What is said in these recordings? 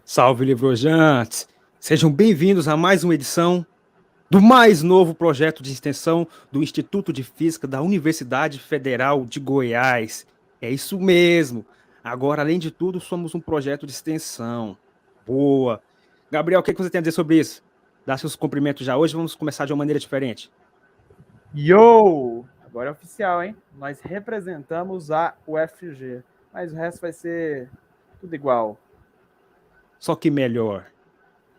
Salve, livrojantes! Sejam bem-vindos a mais uma edição do mais novo projeto de extensão do Instituto de Física da Universidade Federal de Goiás. É isso mesmo! Agora, além de tudo, somos um projeto de extensão. Boa! Gabriel, o que você tem a dizer sobre isso? Dá seus cumprimentos já hoje, vamos começar de uma maneira diferente. Yo! Agora é oficial, hein? Nós representamos a UFG, mas o resto vai ser tudo igual. Só que melhor.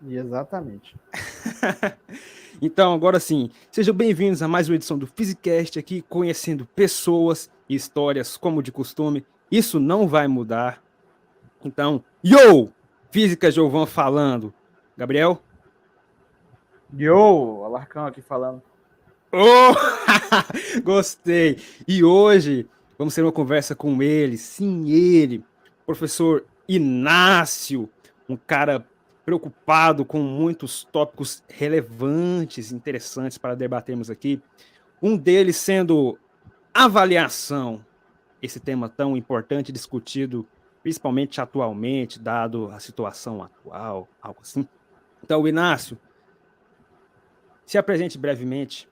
Exatamente. Então, agora sim, sejam bem-vindos a mais uma edição do Physicast aqui, conhecendo pessoas e histórias como de costume. Isso não vai mudar. Então, yo! Física Jovan falando. Gabriel? Yo! Alarcão aqui falando. Oh! Gostei! E hoje vamos ter uma conversa com ele, sim, ele, professor Inácio, um cara preocupado com muitos tópicos relevantes, interessantes para debatermos aqui. Um deles sendo avaliação, esse tema tão importante discutido, principalmente atualmente, dado a situação atual, algo assim. Então, Inácio, se apresente brevemente.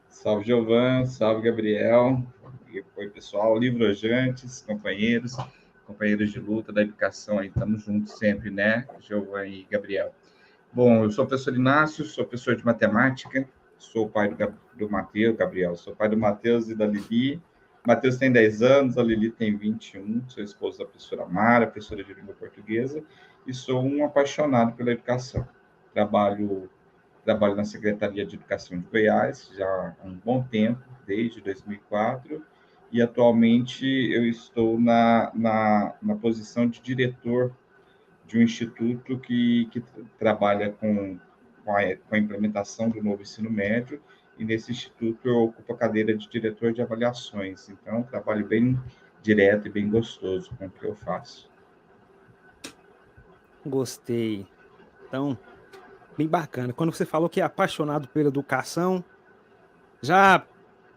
Salve, Giovan, salve, Gabriel. Oi, pessoal, livrojantes, companheiros de luta da educação, aí estamos juntos sempre, né, Giovan e Gabriel. Bom, eu sou o professor Inácio, sou professor de matemática, sou o pai do Matheus, Gabriel, sou pai do Matheus e da Lili. Matheus tem 10 anos, a Lili tem 21, sou esposa da professora Mara, professora de língua portuguesa, e sou um apaixonado pela educação. Trabalho na Secretaria de Educação de Goiás já há um bom tempo, desde 2004, e atualmente eu estou na posição de diretor de um instituto que trabalha com a implementação do novo ensino médio, e nesse instituto eu ocupo a cadeira de diretor de avaliações. Então, trabalho bem direto e bem gostoso com o que eu faço. Gostei. Então, bem bacana. Quando você falou que é apaixonado pela educação, já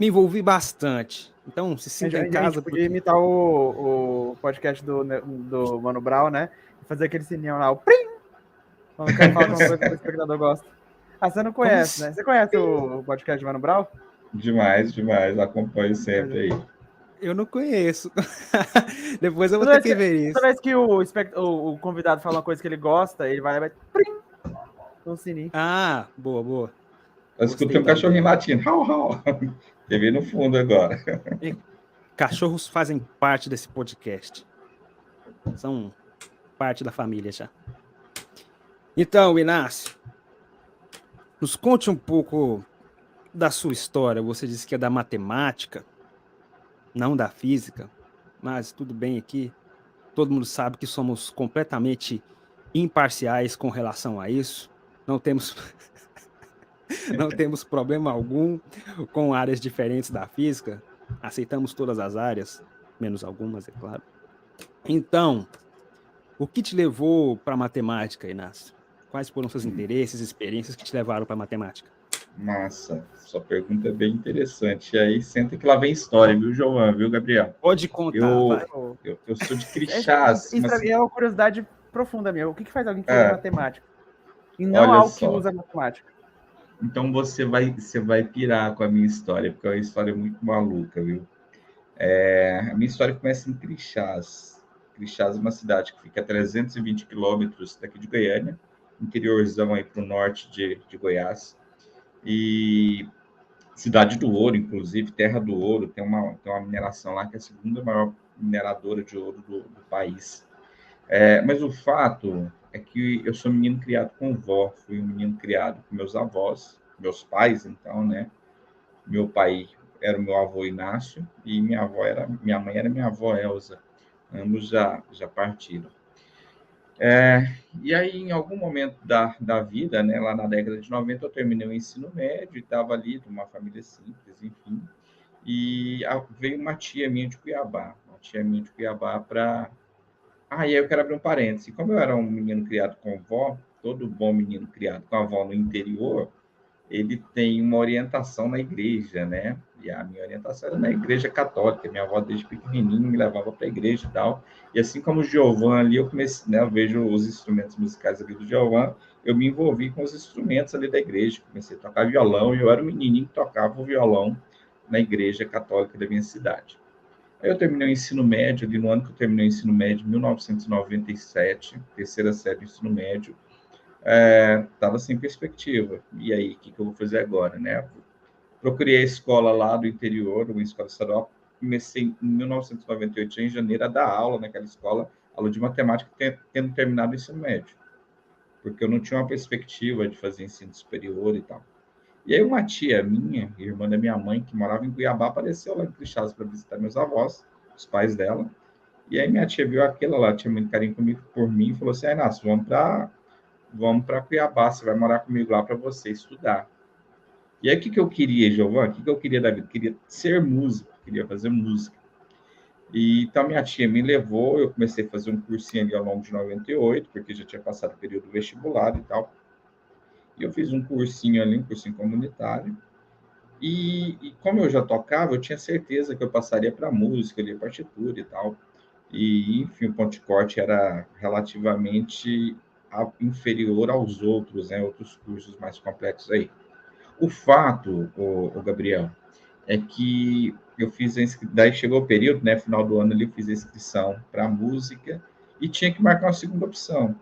me envolvi bastante. Então, se sinta em casa. A gente podia imitar o podcast do Mano Brown, né? E fazer aquele sininho lá, o prim! Quando o cara fala uma coisa que o espectador gosta. Ah, você não conhece, né? Você conhece o podcast do Mano Brown? Demais, acompanho sempre aí. Eu não conheço. Depois eu vou ter que ver isso. Toda vez que o convidado fala uma coisa que ele gosta, ele vai lá e vai prim! Um sininho. Ah, boa. Eu escutei um cachorrinho latindo. Hau, hau. TV no fundo agora. Cachorros fazem parte desse podcast. São parte da família já. Então, Inácio, nos conte um pouco da sua história. Você disse que é da matemática, não da física, mas tudo bem aqui. Todo mundo sabe que somos completamente imparciais com relação a isso. Não temos problema algum com áreas diferentes da física. Aceitamos todas as áreas, menos algumas, é claro. Então, o que te levou para a matemática, Inácio? Quais foram seus interesses, experiências que te levaram para a matemática? Massa, sua pergunta é bem interessante. E aí, senta que lá vem história, viu, João, viu, Gabriel? Pode contar, vai. Eu sou de Crixás. Isso é uma curiosidade profunda minha. O que faz alguém querer matemática? E não olha algo só. que usa matemática. Então você vai pirar com a minha história, porque é uma história muito maluca, viu? A minha história começa em Crixás. Crixás é uma cidade que fica a 320 quilômetros daqui de Goiânia, interiorzão aí para o norte de Goiás. E cidade do ouro, inclusive, terra do ouro, tem uma mineração lá que é a segunda maior mineradora de ouro do país. Mas o fato é que eu sou um menino criado com vó, fui um menino criado com meus avós, meus pais, então, né? Meu pai era o meu avô Inácio e minha mãe era minha avó Elza. Ambos já partiram. E aí, em algum momento da vida, né, lá na década de 90, eu terminei o ensino médio e estava ali, de uma família simples, enfim. E veio uma tia minha de Cuiabá, para... e aí eu quero abrir um parêntese. Como eu era um menino criado com avó, todo bom menino criado com avó no interior, ele tem uma orientação na igreja, né? E a minha orientação era na igreja católica. Minha avó, desde pequenininho, me levava para a igreja e tal. E assim como o Giovan ali, eu comecei, né? Eu vejo os instrumentos musicais ali do Giovan, eu me envolvi com os instrumentos ali da igreja. Comecei a tocar violão, e eu era um menininho que tocava o violão na igreja católica da minha cidade. Aí eu terminei o ensino médio, ali no ano que eu terminei o ensino médio, 1997, terceira série do ensino médio, estava sem perspectiva. E aí, o que eu vou fazer agora, né? Procurei a escola lá do interior, uma escola estadual. Comecei em 1998, em janeiro, a dar aula naquela escola, aula de matemática, tendo terminado o ensino médio, porque eu não tinha uma perspectiva de fazer ensino superior e tal. E aí uma tia minha, irmã da minha mãe, que morava em Cuiabá, apareceu lá em Crixás para visitar meus avós, os pais dela. E aí minha tia viu aquilo lá, tinha muito carinho comigo, por mim, e falou assim: "Ah, Inácio, vamos para Cuiabá, você vai morar comigo lá para você estudar." E aí, o que eu queria, Giovanni? O que eu queria da vida? Eu queria ser músico, queria fazer música. E então, minha tia me levou, eu comecei a fazer um cursinho ali ao longo de 98, porque já tinha passado o período vestibular e tal. E eu fiz um cursinho ali, um cursinho comunitário. E como eu já tocava, eu tinha certeza que eu passaria para música, ali, partitura e tal. E, enfim, o ponto de corte era relativamente inferior aos outros, né? Outros cursos mais complexos aí. O fato, o Gabriel, é que eu fiz a inscrição, daí chegou o período, né, final do ano ali, eu fiz a inscrição para música e tinha que marcar uma segunda opção.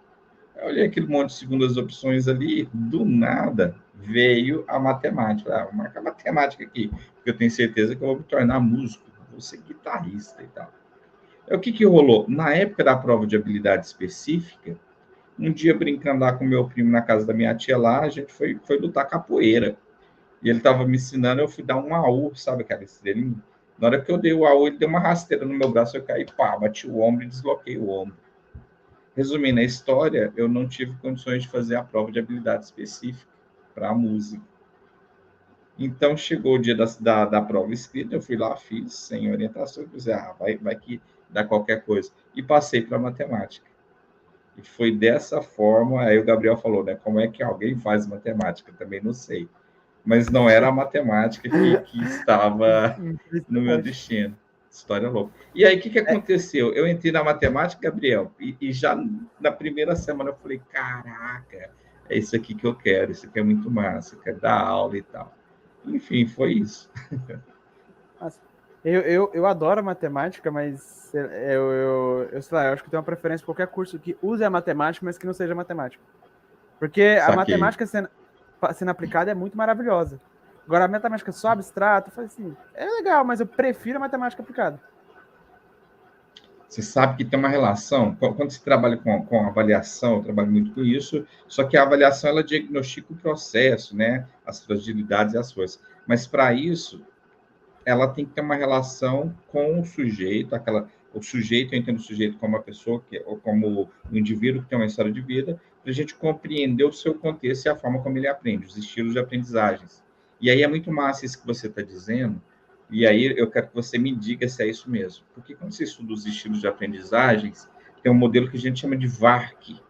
Eu olhei aquele monte de segundas opções ali, do nada veio a matemática. Ah, vou marcar matemática aqui, porque eu tenho certeza que eu vou me tornar músico, vou ser guitarrista e tal. O que rolou? Na época da prova de habilidade específica, um dia brincando lá com meu primo na casa da minha tia lá, a gente foi lutar capoeira. E ele estava me ensinando, eu fui dar um AU, sabe aquela estrelinha? Na hora que eu dei o AU, ele deu uma rasteira no meu braço, eu caí, pá, bati o ombro e desloquei o ombro. Resumindo a história, eu não tive condições de fazer a prova de habilidade específica para a música. Então, chegou o dia da prova escrita, eu fui lá, fiz, sem orientação, eu disse, vai que dá qualquer coisa. E passei para matemática. E foi dessa forma, aí o Gabriel falou, né, como é que alguém faz matemática? Também não sei. Mas não era a matemática que estava no meu destino. História louca. E aí, o que aconteceu? Eu entrei na matemática, Gabriel, e já na primeira semana eu falei, caraca, é isso aqui que eu quero, isso aqui é muito massa, eu quero dar aula e tal. Enfim, foi isso. Eu adoro matemática, mas eu sei lá, eu acho que eu tenho uma preferência por qualquer curso que use a matemática, mas que não seja matemática. Porque a matemática sendo aplicada é muito maravilhosa. Agora, a matemática só abstrata, eu falei assim, é legal, mas eu prefiro a matemática aplicada. Você sabe que tem uma relação, quando você trabalha com avaliação, eu trabalho muito com isso, só que a avaliação, ela diagnostica o processo, né? As fragilidades e as forças. Mas, para isso, ela tem que ter uma relação com o sujeito, o sujeito, eu entendo o sujeito como uma pessoa, ou como um indivíduo que tem uma história de vida, para a gente compreender o seu contexto e a forma como ele aprende, os estilos de aprendizagens. E aí é muito massa isso que você está dizendo, e aí eu quero que você me diga se é isso mesmo. Porque quando você estuda os estilos de aprendizagens, tem um modelo que a gente chama de VARC.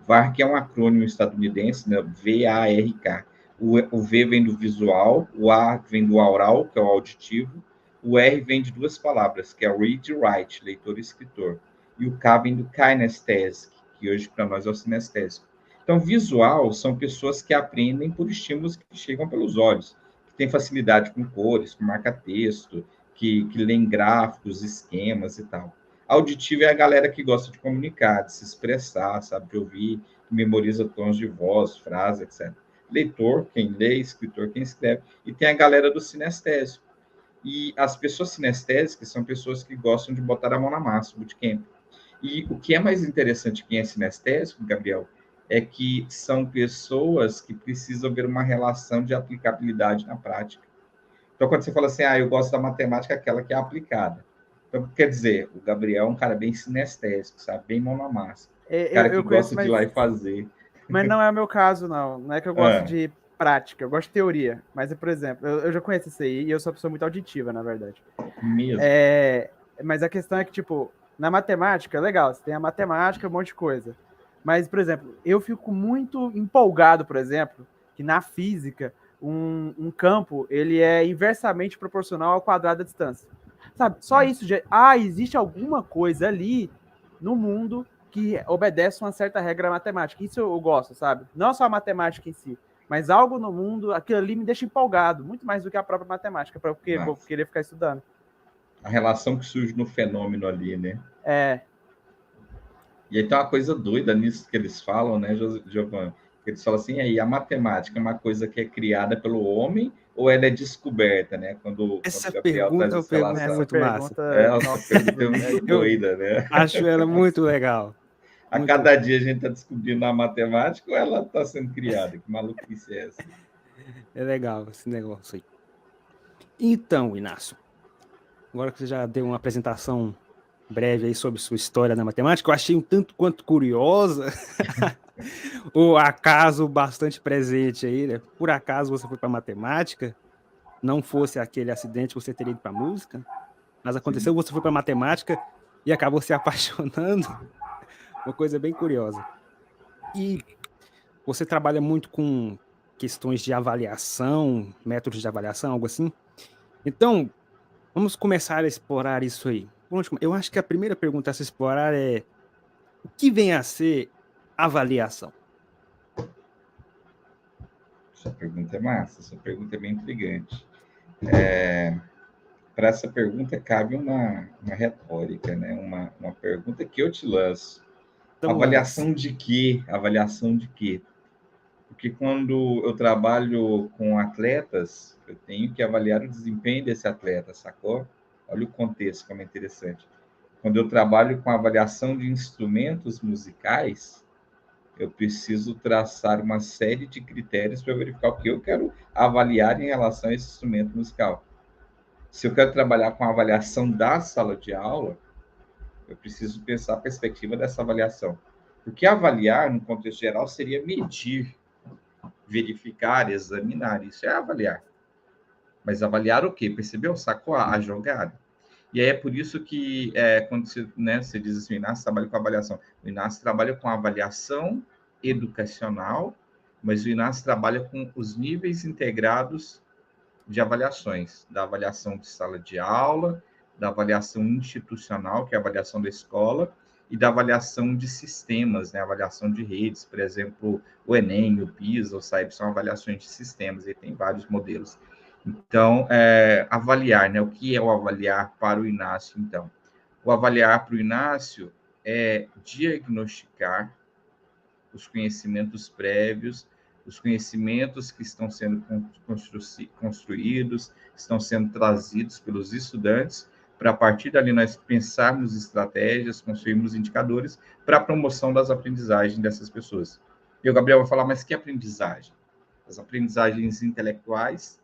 VARC é um acrônimo estadunidense, né? VARK. O V vem do visual, o A vem do aural, que é o auditivo, o R vem de duas palavras, que é read e write, leitor e escritor, e o K vem do kinesthetic, que hoje para nós é o sinestésico. Então, visual são pessoas que aprendem por estímulos que chegam pelos olhos, que têm facilidade com cores, com marca-texto, que leem gráficos, esquemas e tal. Auditivo é a galera que gosta de comunicar, de se expressar, sabe, de ouvir, que memoriza tons de voz, frases, etc. Leitor, quem lê, escritor, quem escreve, e tem a galera do sinestésico. E as pessoas sinestésicas são pessoas que gostam de botar a mão na massa, o bootcamp. E o que é mais interessante quem é sinestésico, Gabriel, é que são pessoas que precisam ver uma relação de aplicabilidade na prática. Então, quando você fala assim, eu gosto da matemática, aquela que é aplicada. Então, quer dizer, o Gabriel é um cara bem sinestésico, sabe? Bem mão na massa. Cara que gosta de ir lá e fazer. Mas não é o meu caso, não. Não é que eu gosto de prática, eu gosto de teoria. Mas, por exemplo, eu já conheço isso aí e eu sou uma pessoa muito auditiva, na verdade. Mesmo. Mas a questão é que, tipo, na matemática, legal, você tem a matemática, um monte de coisa. Mas, por exemplo, eu fico muito empolgado, por exemplo, que na física um campo, ele é inversamente proporcional ao quadrado da distância. Sabe? Só isso. Existe alguma coisa ali no mundo que obedece uma certa regra matemática. Isso eu gosto, sabe? Não só a matemática em si, mas algo no mundo, aquilo ali me deixa empolgado, muito mais do que a própria matemática, para eu vou querer ficar estudando. A relação que surge no fenômeno ali, né? É. E aí tem uma coisa doida nisso que eles falam, né, Giovanni? Eles falam assim, aí a matemática é uma coisa que é criada pelo homem ou ela é descoberta, né? Quando Essa o Gabriel traz pergunta é uma essa pergunta relação. muito massa. Essa pergunta é muito doida, né? Acho ela muito legal. A cada dia a gente está descobrindo a matemática ou ela está sendo criada? Que maluquice é essa? É legal esse negócio aí. Então, Inácio, agora que você já deu uma apresentação breve aí sobre sua história na matemática, eu achei um tanto quanto curiosa o acaso bastante presente aí, né? Por acaso você foi para matemática, não fosse aquele acidente, você teria ido para música, mas aconteceu, você foi para matemática e acabou se apaixonando. Uma coisa bem curiosa. E você trabalha muito com questões de avaliação, métodos de avaliação, algo assim? Então, vamos começar a explorar isso aí. Eu acho que a primeira pergunta a se explorar é: o que vem a ser avaliação? Essa pergunta é massa, essa pergunta é bem intrigante. Para essa pergunta cabe uma retórica, né? Uma pergunta que eu te lanço. Então, Avaliação de quê? Avaliação de quê? Porque quando eu trabalho com atletas, eu tenho que avaliar o desempenho desse atleta, sacou? Olha o contexto, como é interessante. Quando eu trabalho com avaliação de instrumentos musicais, eu preciso traçar uma série de critérios para verificar o que eu quero avaliar em relação a esse instrumento musical. Se eu quero trabalhar com a avaliação da sala de aula, eu preciso pensar a perspectiva dessa avaliação. Porque avaliar, no contexto geral, seria medir, verificar, examinar. Isso é avaliar. Mas avaliar o quê? Percebeu? Sacou a jogada? E aí é por isso que, quando você diz assim, o Inácio trabalha com avaliação. O Inácio trabalha com avaliação educacional, mas o Inácio trabalha com os níveis integrados de avaliações, da avaliação de sala de aula, da avaliação institucional, que é a avaliação da escola, e da avaliação de sistemas, né? Avaliação de redes, por exemplo, o Enem, o PISA, o SAIB, são avaliações de sistemas, e tem vários modelos. Então, avaliar, né? O que é o avaliar para o Inácio, então? O avaliar para o Inácio é diagnosticar os conhecimentos prévios, os conhecimentos que estão sendo construídos, estão sendo trazidos pelos estudantes, para a partir dali nós pensarmos estratégias, construirmos indicadores para a promoção das aprendizagens dessas pessoas. E o Gabriel vai falar, mas que aprendizagem? As aprendizagens intelectuais,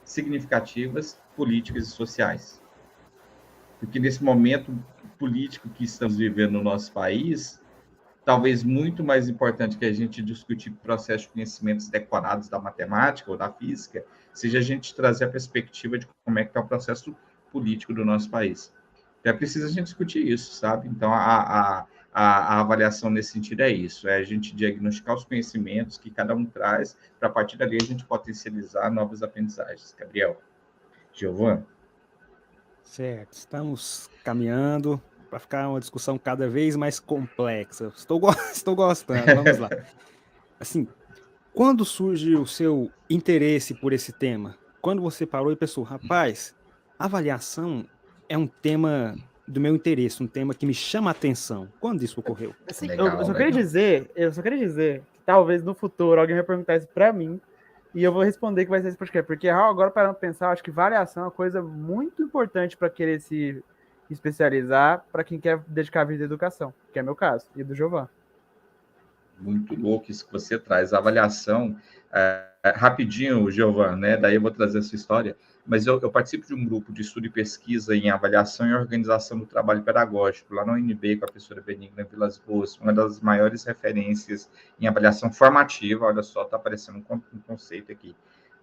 significativas, políticas e sociais. Porque nesse momento político que estamos vivendo no nosso país, talvez muito mais importante que a gente discutir processo de conhecimentos decorados da matemática ou da física, seja a gente trazer a perspectiva de como é que está o processo político do nosso país. É preciso a gente discutir isso, sabe? Então, a avaliação nesse sentido é isso, é a gente diagnosticar os conhecimentos que cada um traz, para a partir dali a gente potencializar novas aprendizagens. Gabriel, Giovanni? Certo, estamos caminhando para ficar uma discussão cada vez mais complexa. Estou gostando, vamos lá. Assim, quando surge o seu interesse por esse tema? Quando você parou e pensou, rapaz, avaliação é um tema do meu interesse, um tema que me chama a atenção. Quando isso ocorreu? Assim, Legal, eu só queria dizer que talvez no futuro alguém vai perguntar isso para mim e eu vou responder que vai ser esse podcast. Porque agora, parando para pensar, eu acho que variação é uma coisa muito importante para querer se especializar para quem quer dedicar a vida à educação, que é meu caso, e do Giovanni. Muito louco isso que você traz. A avaliação, rapidinho, Giovanni, né? Daí eu vou trazer essa história. Mas eu participo de um grupo de estudo e pesquisa em avaliação e organização do trabalho pedagógico, lá na UNB, com a professora Benigna Vilas Boas, uma das maiores referências em avaliação formativa. Olha só, está aparecendo um conceito aqui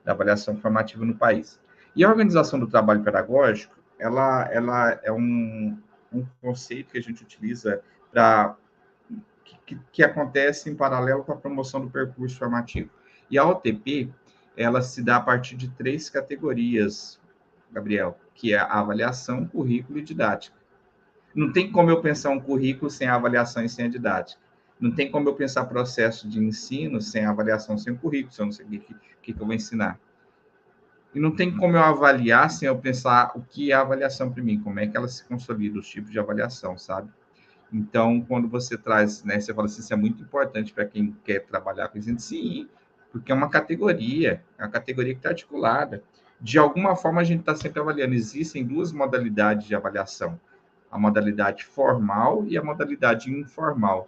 da avaliação formativa no país. E a organização do trabalho pedagógico, ela é um conceito que a gente utiliza para que acontece em paralelo com a promoção do percurso formativo. E a OTP, ela se dá a partir de 3 categorias, Gabriel, que é a avaliação, currículo e didática. Não tem como eu pensar um currículo sem a avaliação e sem a didática. Não tem como eu pensar processo de ensino sem a avaliação, sem o currículo, se eu não sei o que eu vou ensinar. E não tem como eu avaliar sem eu pensar o que é a avaliação para mim, como é que ela se consolida, os tipos de avaliação, sabe? Então, quando você traz, né, você fala assim, isso é muito importante para quem quer trabalhar com isso. Sim, porque é uma categoria que está articulada. De alguma forma, a gente está sempre avaliando. Existem 2 modalidades de avaliação, a modalidade formal e a modalidade informal.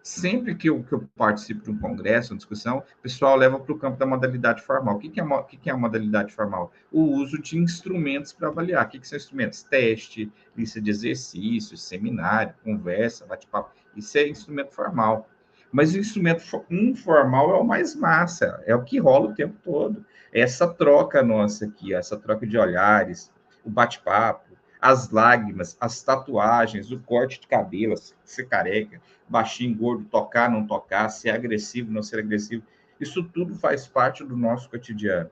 Sempre que eu participo de um congresso, uma discussão, o pessoal leva para o campo da modalidade formal. O que é a modalidade formal? O uso de instrumentos para avaliar. O que são instrumentos? Teste, lista de exercícios, seminário, conversa, bate-papo. Isso é instrumento formal. Mas o instrumento informal é o mais massa, é o que rola o tempo todo. Essa troca nossa aqui, essa troca de olhares, o bate-papo, as lágrimas, as tatuagens, o corte de cabelo, ser careca, baixinho, gordo, tocar, não tocar, ser agressivo, não ser agressivo. Isso tudo faz parte do nosso cotidiano.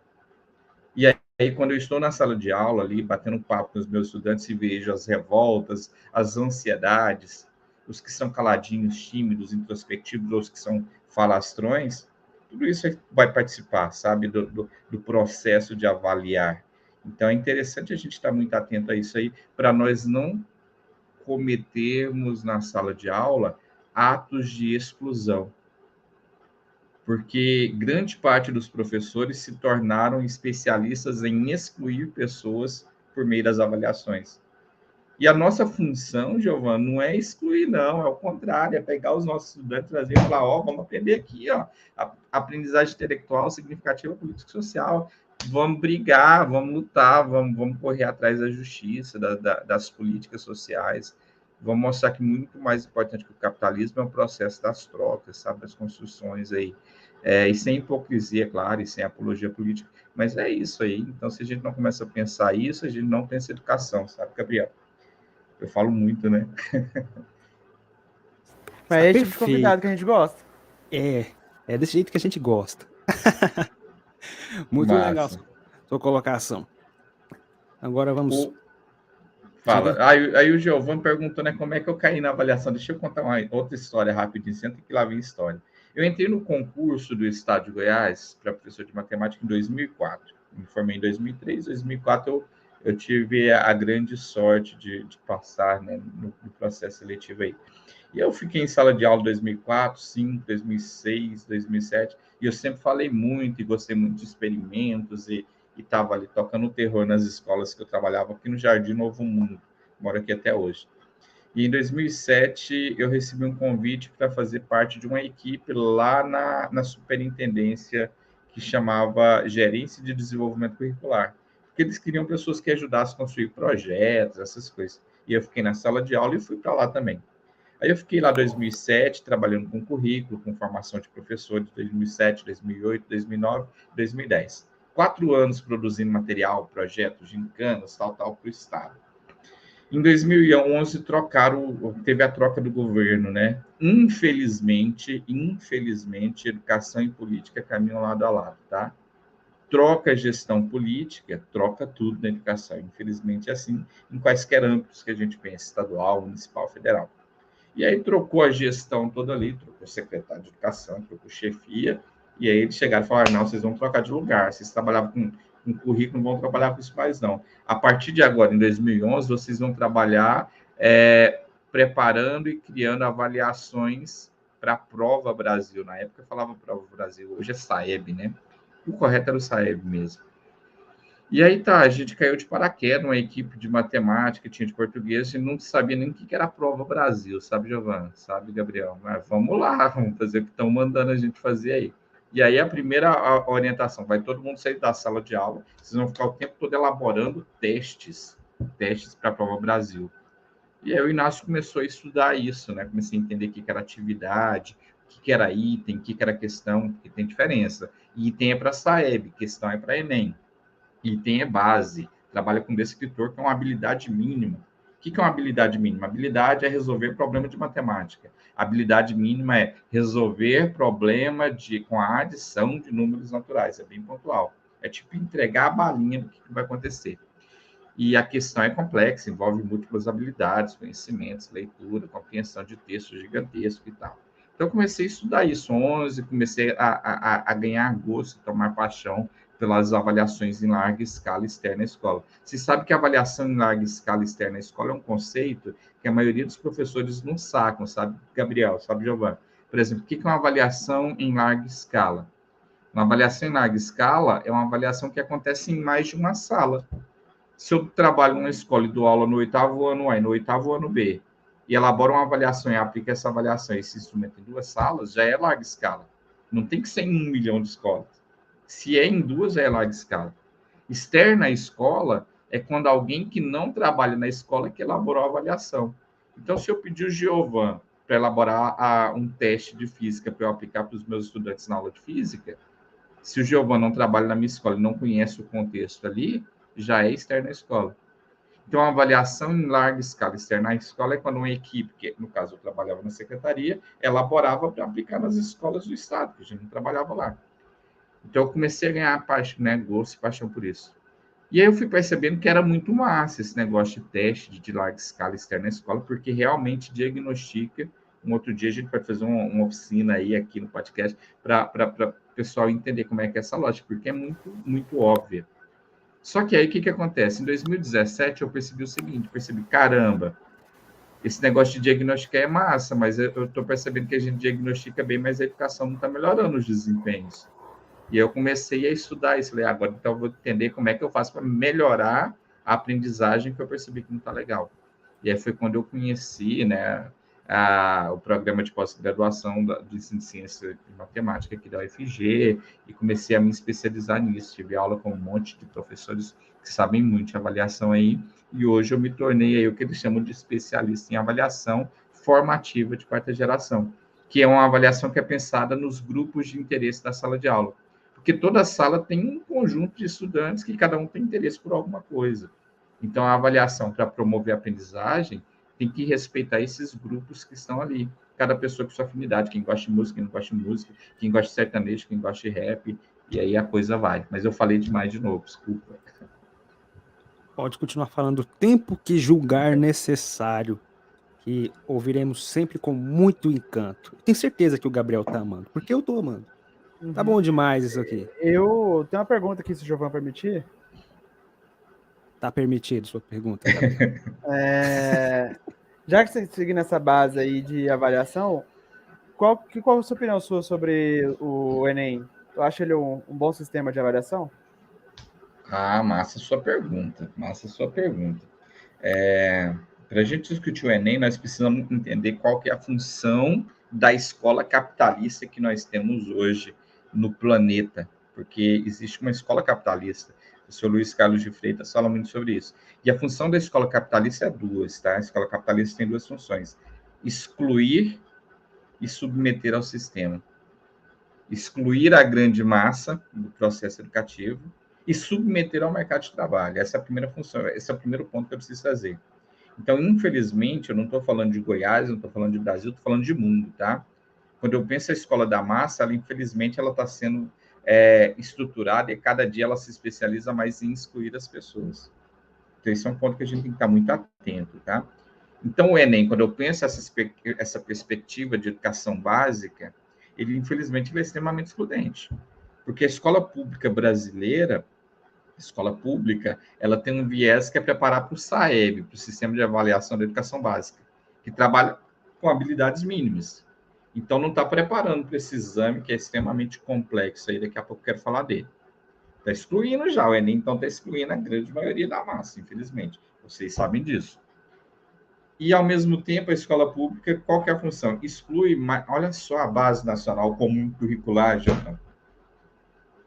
E aí, quando eu estou na sala de aula ali, batendo papo com os meus estudantes e vejo as revoltas, as ansiedades, os que são caladinhos, tímidos, introspectivos, os que são falastrões, tudo isso vai participar, sabe, do processo de avaliar. Então, é interessante a gente estar muito atento a isso aí, para nós não cometermos na sala de aula atos de exclusão, porque grande parte dos professores se tornaram especialistas em excluir pessoas por meio das avaliações. E a nossa função, Giovana, não é excluir, não, é o contrário, é pegar os nossos estudantes, trazer e falar, ó, vamos aprender aqui, ó, a aprendizagem intelectual, significativa, política e social, vamos brigar, vamos lutar, vamos correr atrás da justiça, das políticas sociais, vamos mostrar que muito mais importante que o capitalismo é o processo das trocas, sabe, das construções aí, e sem hipocrisia, claro, e sem apologia política, mas é isso aí. Então, se a gente não começa a pensar isso, a gente não tem essa educação, sabe, Gabriel? Eu falo muito, né? Mas Está é esse tipo de convidado que a perfeito. gente gosta. É desse jeito que a gente gosta. Muito legal Massa. sua colocação. Agora vamos. O, Diga. fala. Aí o Giovanni perguntou, né, como é que eu caí na avaliação. Deixa eu contar uma outra história rapidinho, senta que lá vem história. Eu entrei no concurso do Estado de Goiás para professor de matemática em 2004. Me formei em 2003, 2004 eu tive a grande sorte de passar, né, no processo seletivo aí. E eu fiquei em sala de aula em 2004, 2005, 2006, 2007, e eu sempre falei muito e gostei muito de experimentos e estava ali tocando terror nas escolas que eu trabalhava aqui no Jardim Novo Mundo, moro aqui até hoje. E em 2007 eu recebi um convite para fazer parte de uma equipe lá na superintendência que chamava Gerência de Desenvolvimento Curricular, porque eles queriam pessoas que ajudassem a construir projetos, essas coisas. E eu fiquei na sala de aula e fui para lá também. Aí eu fiquei lá em 2007, trabalhando com currículo, com formação de professor de 2007, 2008, 2009, 2010. 4 anos produzindo material, projetos, gincanas, tal, para o Estado. Em 2011, teve a troca do governo, né? Infelizmente, educação e política caminham lado a lado, tá? Troca a gestão política, troca tudo na educação. Infelizmente, é assim, em quaisquer âmbitos que a gente pensa, estadual, municipal, federal. E aí trocou a gestão toda ali, trocou o secretário de educação, trocou chefia, e aí eles chegaram e falaram, não, vocês vão trocar de lugar, vocês trabalhavam com currículo, não vão trabalhar com isso mais não. A partir de agora, em 2011, vocês vão trabalhar preparando e criando avaliações para a Prova Brasil. Na época eu falava Prova Brasil, hoje é SAEB, né? O correto era o SAEB mesmo. E aí tá, a gente caiu de paraquedas, uma equipe de matemática, tinha de português, e não sabia nem o que era a Prova Brasil, sabe, Giovana? Sabe, Gabriel? Mas vamos lá, vamos fazer o que estão mandando a gente fazer aí. E aí a primeira orientação, vai todo mundo sair da sala de aula, vocês vão ficar o tempo todo elaborando testes para a Prova Brasil. E aí o Inácio começou a estudar isso, né? Comecei a entender o que era atividade, o que era item, o que era questão, porque tem diferença. Item é para a SAEB, questão é para Enem. Item é base, trabalha com descritor, que é uma habilidade mínima, que é uma habilidade mínima? Habilidade é resolver problema de matemática. Habilidade mínima é resolver problema com a adição de números naturais. É bem pontual. É tipo entregar a balinha do que vai acontecer. E a questão é complexa, envolve múltiplas habilidades, conhecimentos, leitura, compreensão de texto gigantesco e tal. Então, eu comecei a estudar isso, 11, comecei a ganhar gosto, tomar paixão pelas avaliações em larga escala externa à escola. Você sabe que a avaliação em larga escala externa à escola é um conceito que a maioria dos professores não sacam, sabe, Gabriel, sabe, Giovanni? Por exemplo, o que é uma avaliação em larga escala? Uma avaliação em larga escala é uma avaliação que acontece em mais de uma sala. Se eu trabalho numa escola e dou aula no 8º ano A e no 8º ano B, e elaboro uma avaliação e aplico essa avaliação, esse instrumento em 2 salas, já é larga escala. Não tem que ser em 1 milhão de escolas. Se é em 2, já é larga escala. Externa à escola é quando alguém que não trabalha na escola que elaborou a avaliação. Então, se eu pedir o Giovan para elaborar um teste de física para eu aplicar para os meus estudantes na aula de física, se o Giovan não trabalha na minha escola e não conhece o contexto ali, já é externa à escola. Então, a avaliação em larga escala externa à escola é quando uma equipe, que no caso eu trabalhava na secretaria, elaborava para aplicar nas escolas do Estado, que a gente não trabalhava lá. Então, eu comecei a ganhar gosto e paixão por isso. E aí eu fui percebendo que era muito massa esse negócio de teste de larga escala externa à escola, porque realmente diagnostica. Um outro dia a gente vai fazer uma oficina aí aqui no podcast para o pessoal entender como é que é essa lógica, porque é muito, muito óbvia. Só que aí o que acontece? Em 2017 eu percebi o seguinte, caramba, esse negócio de diagnosticar é massa, mas eu estou percebendo que a gente diagnostica bem, mas a educação não está melhorando os desempenhos. E eu comecei a estudar isso. Falei, agora então eu vou entender como é que eu faço para melhorar a aprendizagem, que eu percebi que não está legal. E aí foi quando eu conheci, né, o programa de pós-graduação de ciência de matemática aqui da UFG e comecei a me especializar nisso. Tive aula com um monte de professores que sabem muito de avaliação aí, e hoje eu me tornei aí o que eles chamam de especialista em avaliação formativa de 4ª geração, que é uma avaliação que é pensada nos grupos de interesse da sala de aula. Porque toda sala tem um conjunto de estudantes que cada um tem interesse por alguma coisa. Então, a avaliação para promover a aprendizagem tem que respeitar esses grupos que estão ali. Cada pessoa com sua afinidade, quem gosta de música, quem não gosta de música, quem gosta de sertanejo, quem gosta de rap, e aí a coisa vai. Mas eu falei demais de novo, desculpa. Pode continuar falando o tempo que julgar necessário, que ouviremos sempre com muito encanto. Tenho certeza que o Gabriel tá amando, porque eu tô amando. Tá bom demais isso aqui. Eu tenho uma pergunta aqui, se o Giovanni permitir. Tá permitido sua pergunta, Gabriel. Já que você seguir nessa base aí de avaliação, qual a sua opinião sobre o Enem? Tu acha ele um bom sistema de avaliação? Massa sua pergunta, para a gente discutir o Enem, nós precisamos entender qual que é a função da escola capitalista que nós temos hoje no planeta, porque existe uma escola capitalista. O senhor Luiz Carlos de Freitas fala muito sobre isso. E a função da escola capitalista é 2, tá? A escola capitalista tem 2 funções: excluir e submeter ao sistema. Excluir a grande massa do processo educativo e submeter ao mercado de trabalho. Essa é a primeira função, esse é o primeiro ponto que eu preciso fazer. Então, infelizmente, eu não estou falando de Goiás, não estou falando de Brasil, estou falando de mundo, tá? Quando eu penso a escola da massa, infelizmente, ela está sendo estruturada e cada dia ela se especializa mais em excluir as pessoas. Então, esse é um ponto que a gente tem que estar muito atento, tá? Então, o Enem, quando eu penso essa perspectiva de educação básica, ele, infelizmente, ele é extremamente excludente. Porque a escola pública brasileira, ela tem um viés que é preparar para o SAEB, para o Sistema de Avaliação da Educação Básica, que trabalha com habilidades mínimas. Então, não está preparando para esse exame, que é extremamente complexo, aí daqui a pouco eu quero falar dele. Está excluindo já, o Enem, então está excluindo a grande maioria da massa, infelizmente. Vocês sabem disso. E, ao mesmo tempo, a escola pública, qual que é a função? Exclui, olha só a base nacional comum curricular, Jordão.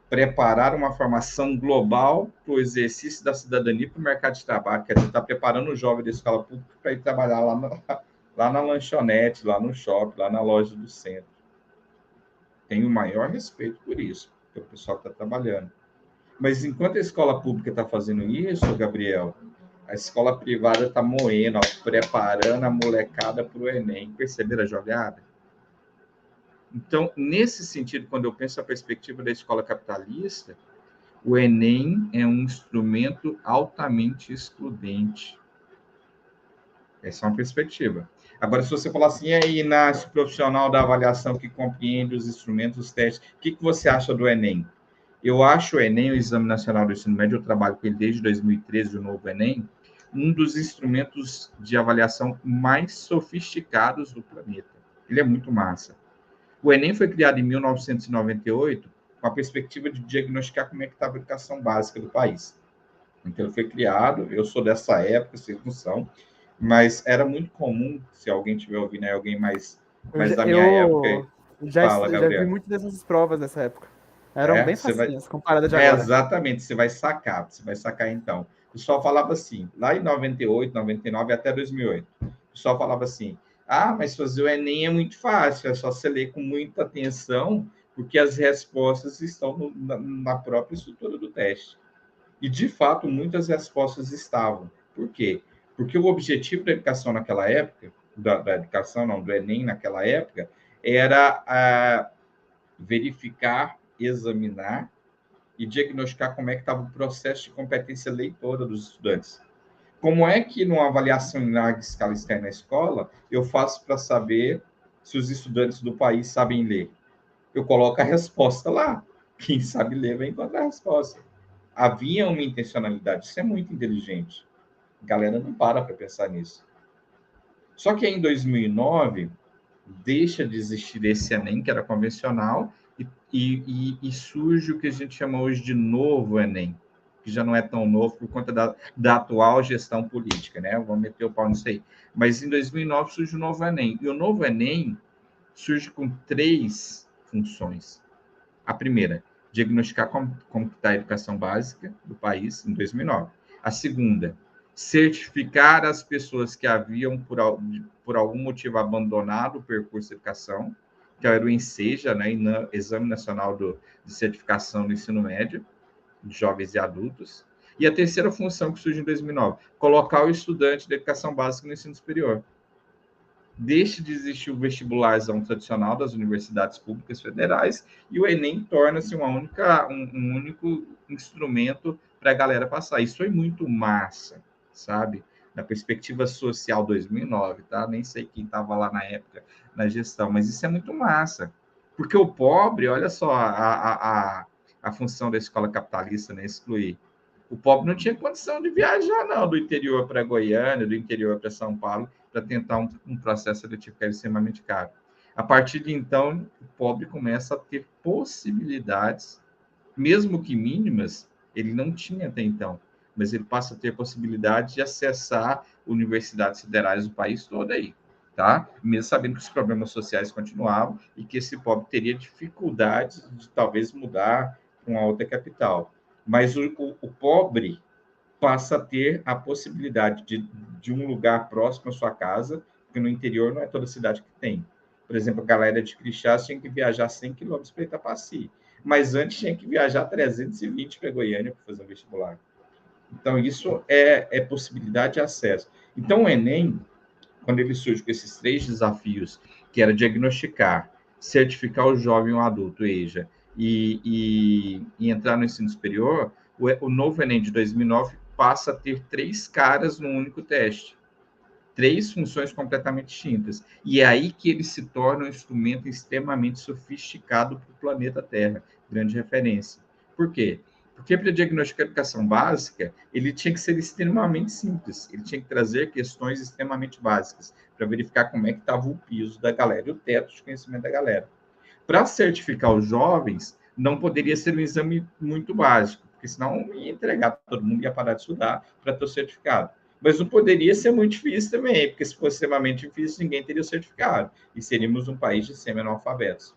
Preparar uma formação global para o exercício da cidadania para o mercado de trabalho, quer dizer, está preparando o jovem da escola pública para ir trabalhar lá na lanchonete, lá no shopping, lá na loja do centro. Tenho o maior respeito por isso, porque o pessoal está trabalhando. Mas enquanto a escola pública está fazendo isso, Gabriel, A escola privada está moendo, ó, preparando a molecada para o Enem. Perceberam a jogada? Então, nesse sentido, quando eu penso a perspectiva da escola capitalista, o Enem é um instrumento altamente excludente. Essa é uma perspectiva. Agora, se você falar assim, e aí, Inácio, profissional da avaliação que compreende os instrumentos, os testes, o que você acha do Enem? Eu acho o Enem, o Exame Nacional do Ensino Médio, eu trabalho com ele desde 2013, o novo Enem, um dos instrumentos de avaliação mais sofisticados do planeta. Ele é muito massa. O Enem foi criado em 1998 com a perspectiva de diagnosticar como é que estava a educação básica do país. Então, ele foi criado, eu sou dessa época, vocês não são, mas era muito comum, se alguém estiver ouvindo, né, alguém mais da minha época, fala, já vi Gabriel. muitas dessas provas nessa época. Eram bem Você vai... facinhas, comparadas de agora. Exatamente, você vai sacar então. O pessoal falava assim, lá em 98, 99 até 2008, o pessoal falava assim, mas fazer o Enem é muito fácil, é só você ler com muita atenção, porque as respostas estão na própria estrutura do teste. E, de fato, muitas respostas estavam. Por quê? Porque o objetivo da educação naquela época, do Enem naquela época, era verificar, examinar e diagnosticar como é que estava o processo de competência leitora dos estudantes. Como é que, numa avaliação em larga escala externa na escola, eu faço para saber se os estudantes do país sabem ler? Eu coloco a resposta lá. Quem sabe ler vai encontrar a resposta. Havia uma intencionalidade. Isso é muito inteligente. A galera não para pensar nisso. Só que em 2009, deixa de existir esse Enem, que era convencional, e surge o que a gente chama hoje de novo Enem, que já não é tão novo por conta da atual gestão política, né? Vamos meter o pau nisso aí. Mas em 2009 surge o novo Enem. E o novo Enem surge com 3 funções. A primeira, diagnosticar como está a educação básica do país em 2009. A segunda, certificar as pessoas que haviam, por algum motivo, abandonado o percurso de educação, que era o ENSEJA, né, Exame Nacional de Certificação do Ensino Médio, de jovens e adultos. E a terceira função que surge em 2009, colocar o estudante da educação básica no ensino superior. Deixe de existir o vestibularzão tradicional das universidades públicas federais e o Enem torna-se um único instrumento para a galera passar. Isso foi muito massa, sabe? Da perspectiva social 2009, tá? Nem sei quem estava lá na época na gestão, mas isso é muito massa. Porque o pobre, olha só a função da escola capitalista, né? Excluir. O pobre não tinha condição de viajar, não, do interior para Goiânia, do interior para São Paulo, para tentar um processo seletivo que era extremamente caro. A partir de então, o pobre começa a ter possibilidades, mesmo que mínimas, ele não tinha até então, mas ele passa a ter possibilidade de acessar universidades federais do país todo aí, tá? Mesmo sabendo que os problemas sociais continuavam e que esse pobre teria dificuldades de talvez mudar para uma outra capital. Mas o pobre passa a ter a possibilidade de um lugar próximo à sua casa, porque no interior não é toda cidade que tem. Por exemplo, a galera de Crixás tinha que viajar 100 quilômetros para Itapaci, mas antes tinha que viajar 320 para Goiânia para fazer um vestibular. Então, isso é possibilidade de acesso. Então, o Enem, quando ele surge com esses 3 desafios, que era diagnosticar, certificar o jovem ou adulto, EJA, e entrar no ensino superior, o novo Enem de 2009 passa a ter 3 caras num único teste. 3 funções completamente distintas. E é aí que ele se torna um instrumento extremamente sofisticado para o planeta Terra. Grande referência. Por quê? Porque para diagnosticar a educação básica, ele tinha que ser extremamente simples. Ele tinha que trazer questões extremamente básicas para verificar como é que estava o piso da galera e o teto de conhecimento da galera. Para certificar os jovens, não poderia ser um exame muito básico, porque senão ia entregar, todo mundo ia parar de estudar para ter o certificado. Mas não poderia ser muito difícil também, porque se fosse extremamente difícil, ninguém teria o certificado, e seríamos um país de semi-analfabetos.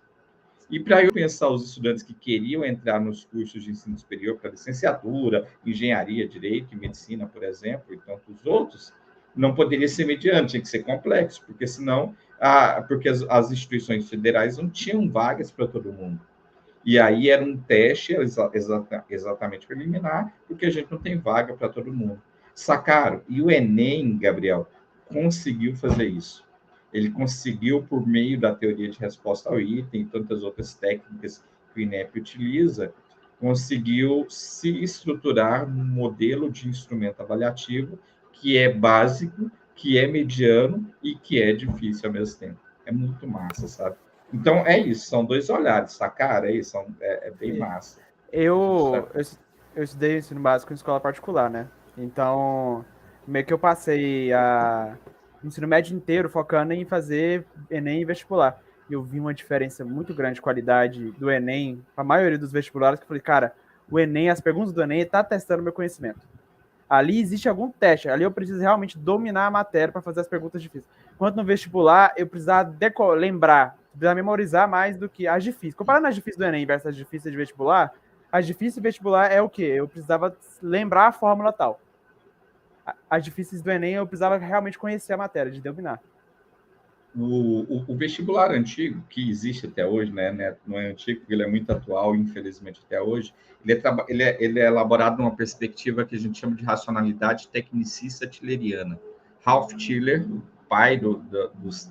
E para eu pensar os estudantes que queriam entrar nos cursos de ensino superior para licenciatura, engenharia, direito e medicina, por exemplo, e tantos outros, não poderia ser mediano, tinha que ser complexo, porque senão, porque as instituições federais não tinham vagas para todo mundo. E aí era um teste exatamente preliminar, porque a gente não tem vaga para todo mundo. sacaram? E o Enem, Gabriel, conseguiu fazer isso. Ele conseguiu, por meio da teoria de resposta ao item e tantas outras técnicas que o INEP utiliza, conseguiu se estruturar num modelo de instrumento avaliativo que é básico, que é mediano e que é difícil ao mesmo tempo. É muito massa, sabe? Então, é isso, são dois olhares, sacar? É isso, é bem massa. Eu estudei ensino básico em escola particular, né? Então, meio que eu passei o ensino médio inteiro focando em fazer Enem e vestibular. E eu vi uma diferença muito grande de qualidade do Enem, a maioria dos vestibulares, que eu falei, cara, o Enem, as perguntas do Enem, tá testando meu conhecimento. Ali existe algum teste, ali eu preciso realmente dominar a matéria para fazer as perguntas difíceis. Enquanto no vestibular, eu precisava lembrar, precisava memorizar mais do que as difíceis. Comparando as difíceis do Enem versus as difíceis de vestibular, as difíceis de vestibular é o quê? Eu precisava lembrar a fórmula tal. As difíceis do Enem, eu precisava realmente conhecer a matéria, de dominar. O vestibular antigo, que existe até hoje, né, não é antigo, porque ele é muito atual, infelizmente, até hoje, ele é elaborado numa perspectiva que a gente chama de racionalidade tecnicista tilleriana. Ralph Tiller, pai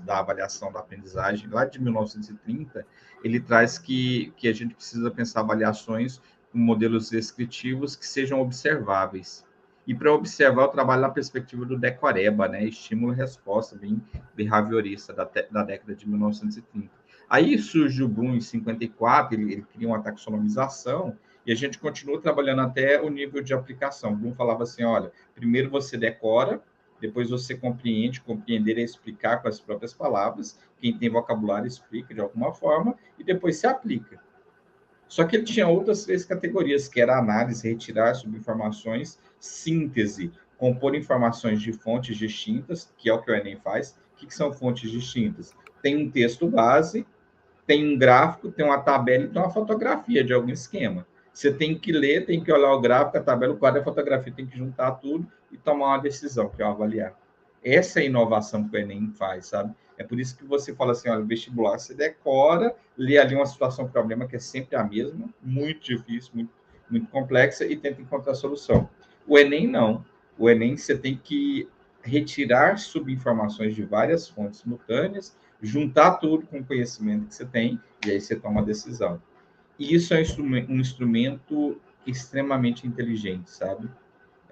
da avaliação da aprendizagem, lá de 1930, ele traz que a gente precisa pensar avaliações com modelos descritivos que sejam observáveis. E para observar, eu trabalho na perspectiva do Decoreba, né? Estímulo e resposta, bem behaviorista, da década de 1930. Aí surge o Bloom em 54, ele cria uma taxonomização, e a gente continua trabalhando até o nível de aplicação. Bloom falava assim, olha, primeiro você decora, depois você compreende, compreender é explicar com as próprias palavras, quem tem vocabulário explica de alguma forma, e depois se aplica. Só que ele tinha outras 3 categorias, que era análise, retirar subinformações, síntese, compor informações de fontes distintas, que é o que o Enem faz. O que são fontes distintas? Tem um texto base, tem um gráfico, tem uma tabela e tem uma fotografia de algum esquema. Você tem que ler, tem que olhar o gráfico, a tabela, o quadro e a fotografia, tem que juntar tudo e tomar uma decisão, que é avaliar. Essa é a inovação que o Enem faz, sabe? É por isso que você fala assim, olha, vestibular, você decora, lê ali uma situação, problema que é sempre a mesma, muito difícil, muito, muito complexa, e tenta encontrar a solução. O Enem, não. O Enem, você tem que retirar subinformações de várias fontes simultâneas, juntar tudo com o conhecimento que você tem, e aí você toma a decisão. E isso é um instrumento extremamente inteligente, sabe?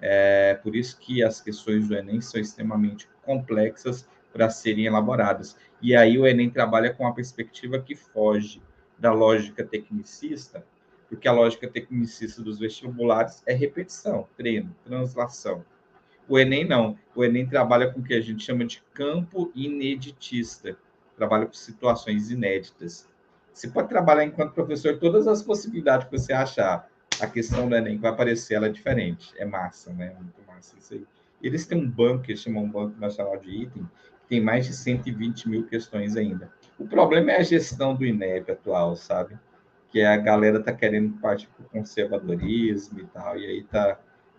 É por isso que as questões do Enem são extremamente complexas para serem elaboradas. E aí o Enem trabalha com uma perspectiva que foge da lógica tecnicista, porque a lógica tecnicista dos vestibulares é repetição, treino, translação. O Enem não. O Enem trabalha com o que a gente chama de campo ineditista. Trabalha com situações inéditas. Você pode trabalhar enquanto professor todas as possibilidades que você achar. A questão do Enem que vai aparecer, ela é diferente. É massa, né? Muito massa isso aí. Eles têm um banco, que eles chamam um Banco Nacional de Item, que tem mais de 120 mil questões ainda. O problema é a gestão do INEP atual, sabe? Que a galera tá querendo partir para o conservadorismo e tal, e aí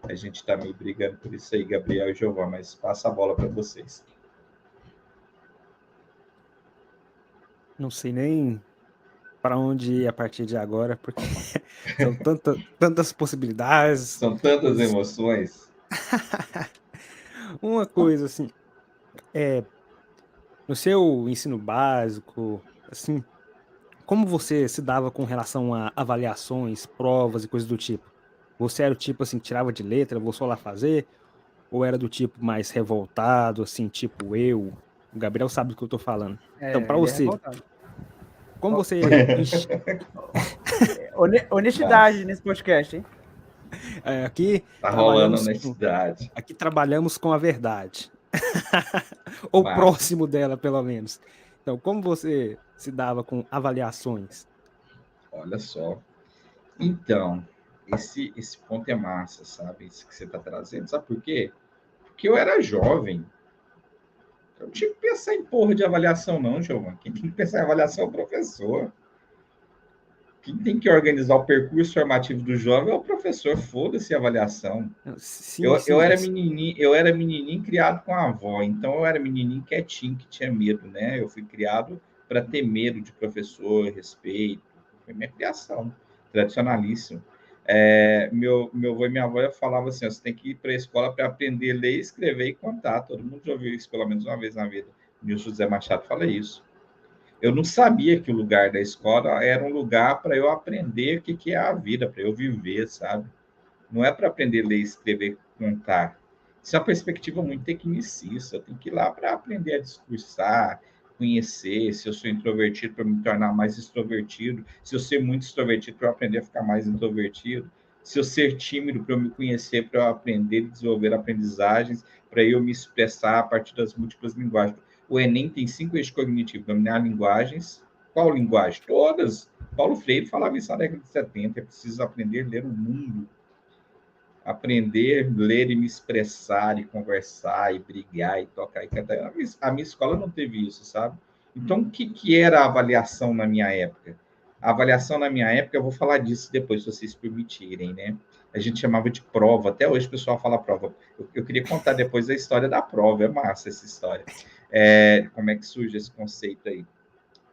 a gente está meio brigando por isso aí, Gabriel e Giovanni, mas passa a bola para vocês. Não sei nem para onde ir a partir de agora, porque são tantas possibilidades. São tantas emoções. Uma coisa assim, no seu ensino básico, assim, como você se dava com relação a avaliações, provas e coisas do tipo? Você era o tipo assim, que tirava de letra, vou só lá fazer? Ou era do tipo mais revoltado, assim, tipo eu? O Gabriel sabe do que eu tô falando. Então, para Ele é você, revoltado. como você Honestidade nesse podcast, hein? aqui Tá rolando trabalhamos honestidade. aqui trabalhamos com a verdade. Ou Massa. próximo dela, pelo menos. Então, como você se dava com avaliações? Olha só. Então, esse ponto é massa, sabe? Isso que você está trazendo. Sabe por quê? Porque eu era jovem. Eu não tinha que pensar em porra de avaliação, não, Giovanni. Quem tem que pensar em avaliação é o professor. Quem tem que organizar o percurso formativo do jovem é o professor. Foda-se a avaliação. Sim, Eu era menininho criado com a avó, então eu era menininho quietinho, que tinha medo, né? Eu fui criado para ter medo de professor, respeito. Foi minha criação, tradicionalíssimo. Meu avô e minha avó falavam assim, você tem que ir para a escola para aprender a ler, escrever e contar. Todo mundo já ouviu isso pelo menos uma vez na vida. Nilson José Machado fala isso. Eu não sabia que o lugar da escola era um lugar para eu aprender o que é a vida, para eu viver, sabe? Não é para aprender a ler, escrever, contar. Isso é uma perspectiva muito tecnicista. Eu tenho que ir lá para aprender a discursar, conhecer. Se eu sou introvertido, para me tornar mais extrovertido. Se eu ser muito extrovertido, para eu aprender a ficar mais introvertido. Se eu ser tímido, para eu me conhecer, para eu aprender e desenvolver aprendizagens, para eu me expressar a partir das múltiplas linguagens. O Enem tem 5 eixos cognitivos: dominar linguagens. Qual linguagem? Todas. Paulo Freire falava isso na década de 70. É preciso aprender a ler o mundo. Aprender, ler e me expressar, e conversar, e brigar, e tocar, e cantar. A minha escola não teve isso, sabe? Então, o que era a avaliação na minha época? A avaliação na minha época, eu vou falar disso depois, se vocês permitirem, né? A gente chamava de prova, até hoje o pessoal fala prova. Eu queria contar depois a história da prova, é massa essa história. Como é que surge esse conceito aí?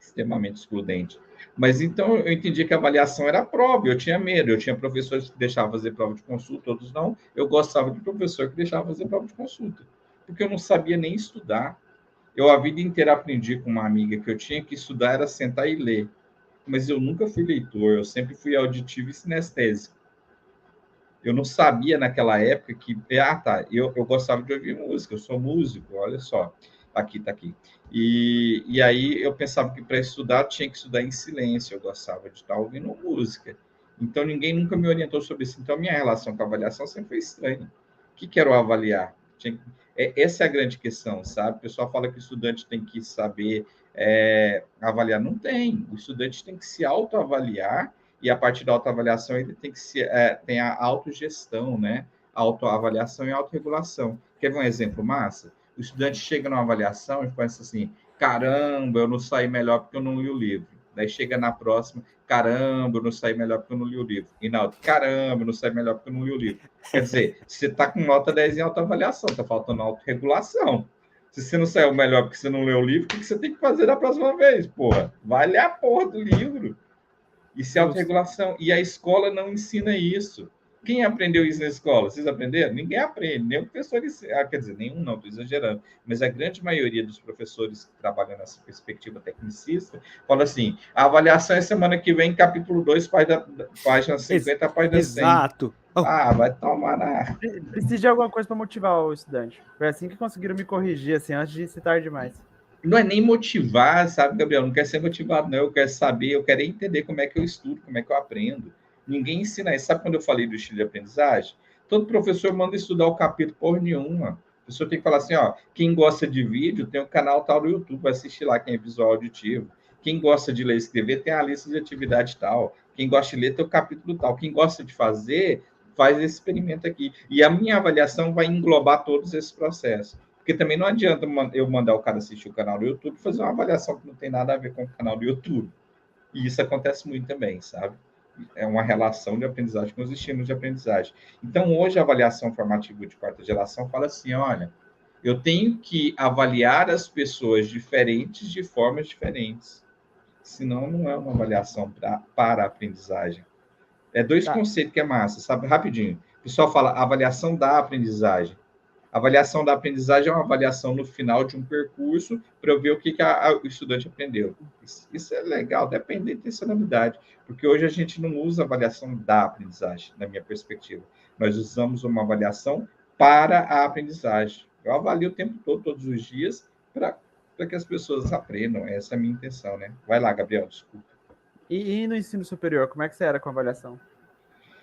Extremamente excludente. Mas então eu entendi que a avaliação era prova, eu tinha medo, eu tinha professores que deixavam fazer prova de consulta, outros não. Eu gostava de professor que deixava fazer prova de consulta, porque eu não sabia nem estudar. Eu a vida inteira aprendi com uma amiga que eu tinha que estudar era sentar e ler, mas eu nunca fui leitor, eu sempre fui auditivo e sinestésico. Eu não sabia naquela época que, eu gostava de ouvir música, eu sou músico, olha só, tá aqui. E aí eu pensava que para estudar eu tinha que estudar em silêncio, eu gostava de estar ouvindo música. Então ninguém nunca me orientou sobre isso. Então minha relação com a avaliação sempre foi estranha. O que quero avaliar? Essa é a grande questão, sabe? O pessoal fala que o estudante tem que saber avaliar. Não tem. O estudante tem que se autoavaliar e a partir da autoavaliação ele tem que tem a autogestão, né? Autoavaliação e autorregulação. Quer ver um exemplo massa? O estudante chega numa avaliação e pensa assim, caramba, eu não saí melhor porque eu não li o livro. Daí chega na próxima, caramba, eu não saí melhor porque eu não li o livro. E na outra, caramba, eu não saí melhor porque eu não li o livro. Quer dizer, você está com nota 10 em autoavaliação, está faltando autorregulação. Se você não saiu melhor porque você não leu o livro, o que você tem que fazer da próxima vez, porra? Vai ler a porra do livro. Isso é autorregulação. E a escola não ensina isso. Quem aprendeu isso na escola? Vocês aprenderam? Ninguém aprende. Nem o professor ensina. Quer dizer, nenhum não, estou exagerando. Mas a grande maioria dos professores que trabalham nessa perspectiva tecnicista fala assim, a avaliação é semana que vem, capítulo 2, página 50, página 100. Exato. Vai tomar na... Precisa de alguma coisa para motivar o estudante. Foi assim que conseguiram me corrigir, assim, antes de ser tarde demais. Não é nem motivar, sabe, Gabriel? Não quero ser motivado, não. Eu quero saber, eu quero entender como é que eu estudo, como é que eu aprendo. Ninguém ensina isso. Sabe quando eu falei do estilo de aprendizagem? Todo professor manda estudar o capítulo por nenhuma. O professor tem que falar assim, quem gosta de vídeo tem um canal tal no YouTube, vai assistir lá quem é visual auditivo. Quem gosta de ler e escrever tem a lista de atividade tal. Quem gosta de ler tem o capítulo tal. Quem gosta de fazer, faz esse experimento aqui. E a minha avaliação vai englobar todos esses processos. Porque também não adianta eu mandar o cara assistir o canal do YouTube e fazer uma avaliação que não tem nada a ver com o canal do YouTube. E isso acontece muito também, sabe? É uma relação de aprendizagem com os estímulos de aprendizagem. Então, hoje, a avaliação formativa de quarta geração fala assim, olha, eu tenho que avaliar as pessoas diferentes de formas diferentes. Senão, não é uma avaliação para a aprendizagem. Dois conceitos que é massa, sabe? Rapidinho. O pessoal fala avaliação da aprendizagem. A avaliação da aprendizagem é uma avaliação no final de um percurso para eu ver o que o estudante aprendeu. Isso é legal, depende da intencionalidade, porque hoje a gente não usa avaliação da aprendizagem, na minha perspectiva. Nós usamos uma avaliação para a aprendizagem. Eu avalio o tempo todo, todos os dias, para que as pessoas aprendam. Essa é a minha intenção, né? Vai lá, Gabriel, desculpa. E no ensino superior, como é que você era com a avaliação?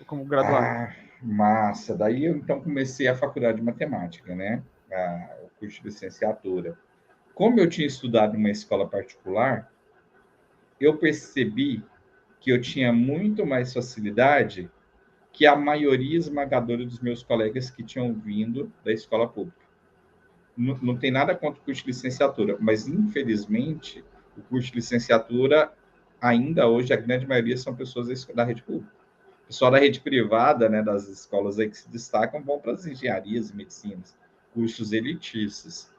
Como graduado? Massa. Daí eu, então, comecei a faculdade de matemática, né? O curso de licenciatura. Como eu tinha estudado em uma escola particular, eu percebi que eu tinha muito mais facilidade que a maioria esmagadora dos meus colegas que tinham vindo da escola pública. Não tem nada contra o curso de licenciatura, mas, infelizmente, o curso de licenciatura, ainda hoje, a grande maioria são pessoas da rede pública. O pessoal da rede privada, né, das escolas aí que se destacam, vão para as engenharias e medicinas, cursos elitistas,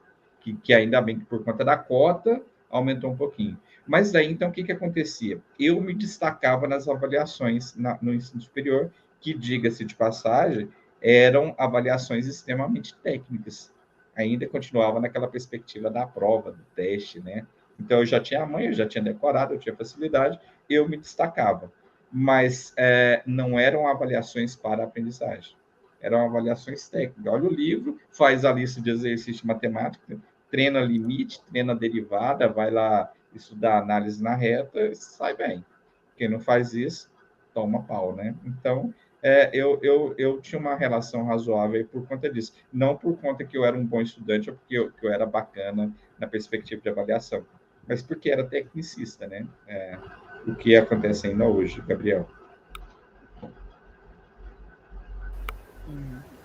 que ainda bem que por conta da cota aumentou um pouquinho. Mas daí, então, o que acontecia? Eu me destacava nas avaliações no ensino superior, que, diga-se de passagem, eram avaliações extremamente técnicas. Ainda continuava naquela perspectiva da prova, do teste, né? Então, eu já tinha a manha, eu já tinha decorado, eu tinha facilidade, eu me destacava. Mas não eram avaliações para aprendizagem. Eram avaliações técnicas. Olha o livro, faz a lista de exercícios de matemática, treina limite, treina derivada, vai lá estudar análise na reta, sai bem. Quem não faz isso, toma pau, né? Então, eu tinha uma relação razoável por conta disso. Não por conta que eu era um bom estudante ou porque eu era bacana na perspectiva de avaliação, mas porque era tecnicista, né? O que acontece ainda hoje, Gabriel.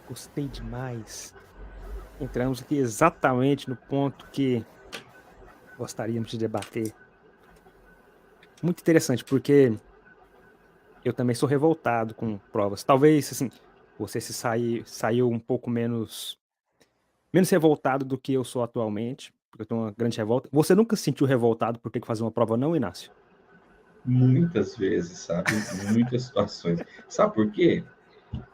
Gostei demais. Entramos aqui exatamente no ponto que gostaríamos de debater. Muito interessante, porque eu também sou revoltado com provas. Talvez, assim, você saiu um pouco menos revoltado do que eu sou atualmente, porque eu tenho uma grande revolta. Você nunca se sentiu revoltado por ter que fazer uma prova não, Inácio? Muitas vezes, sabe? Muitas situações. Sabe por quê?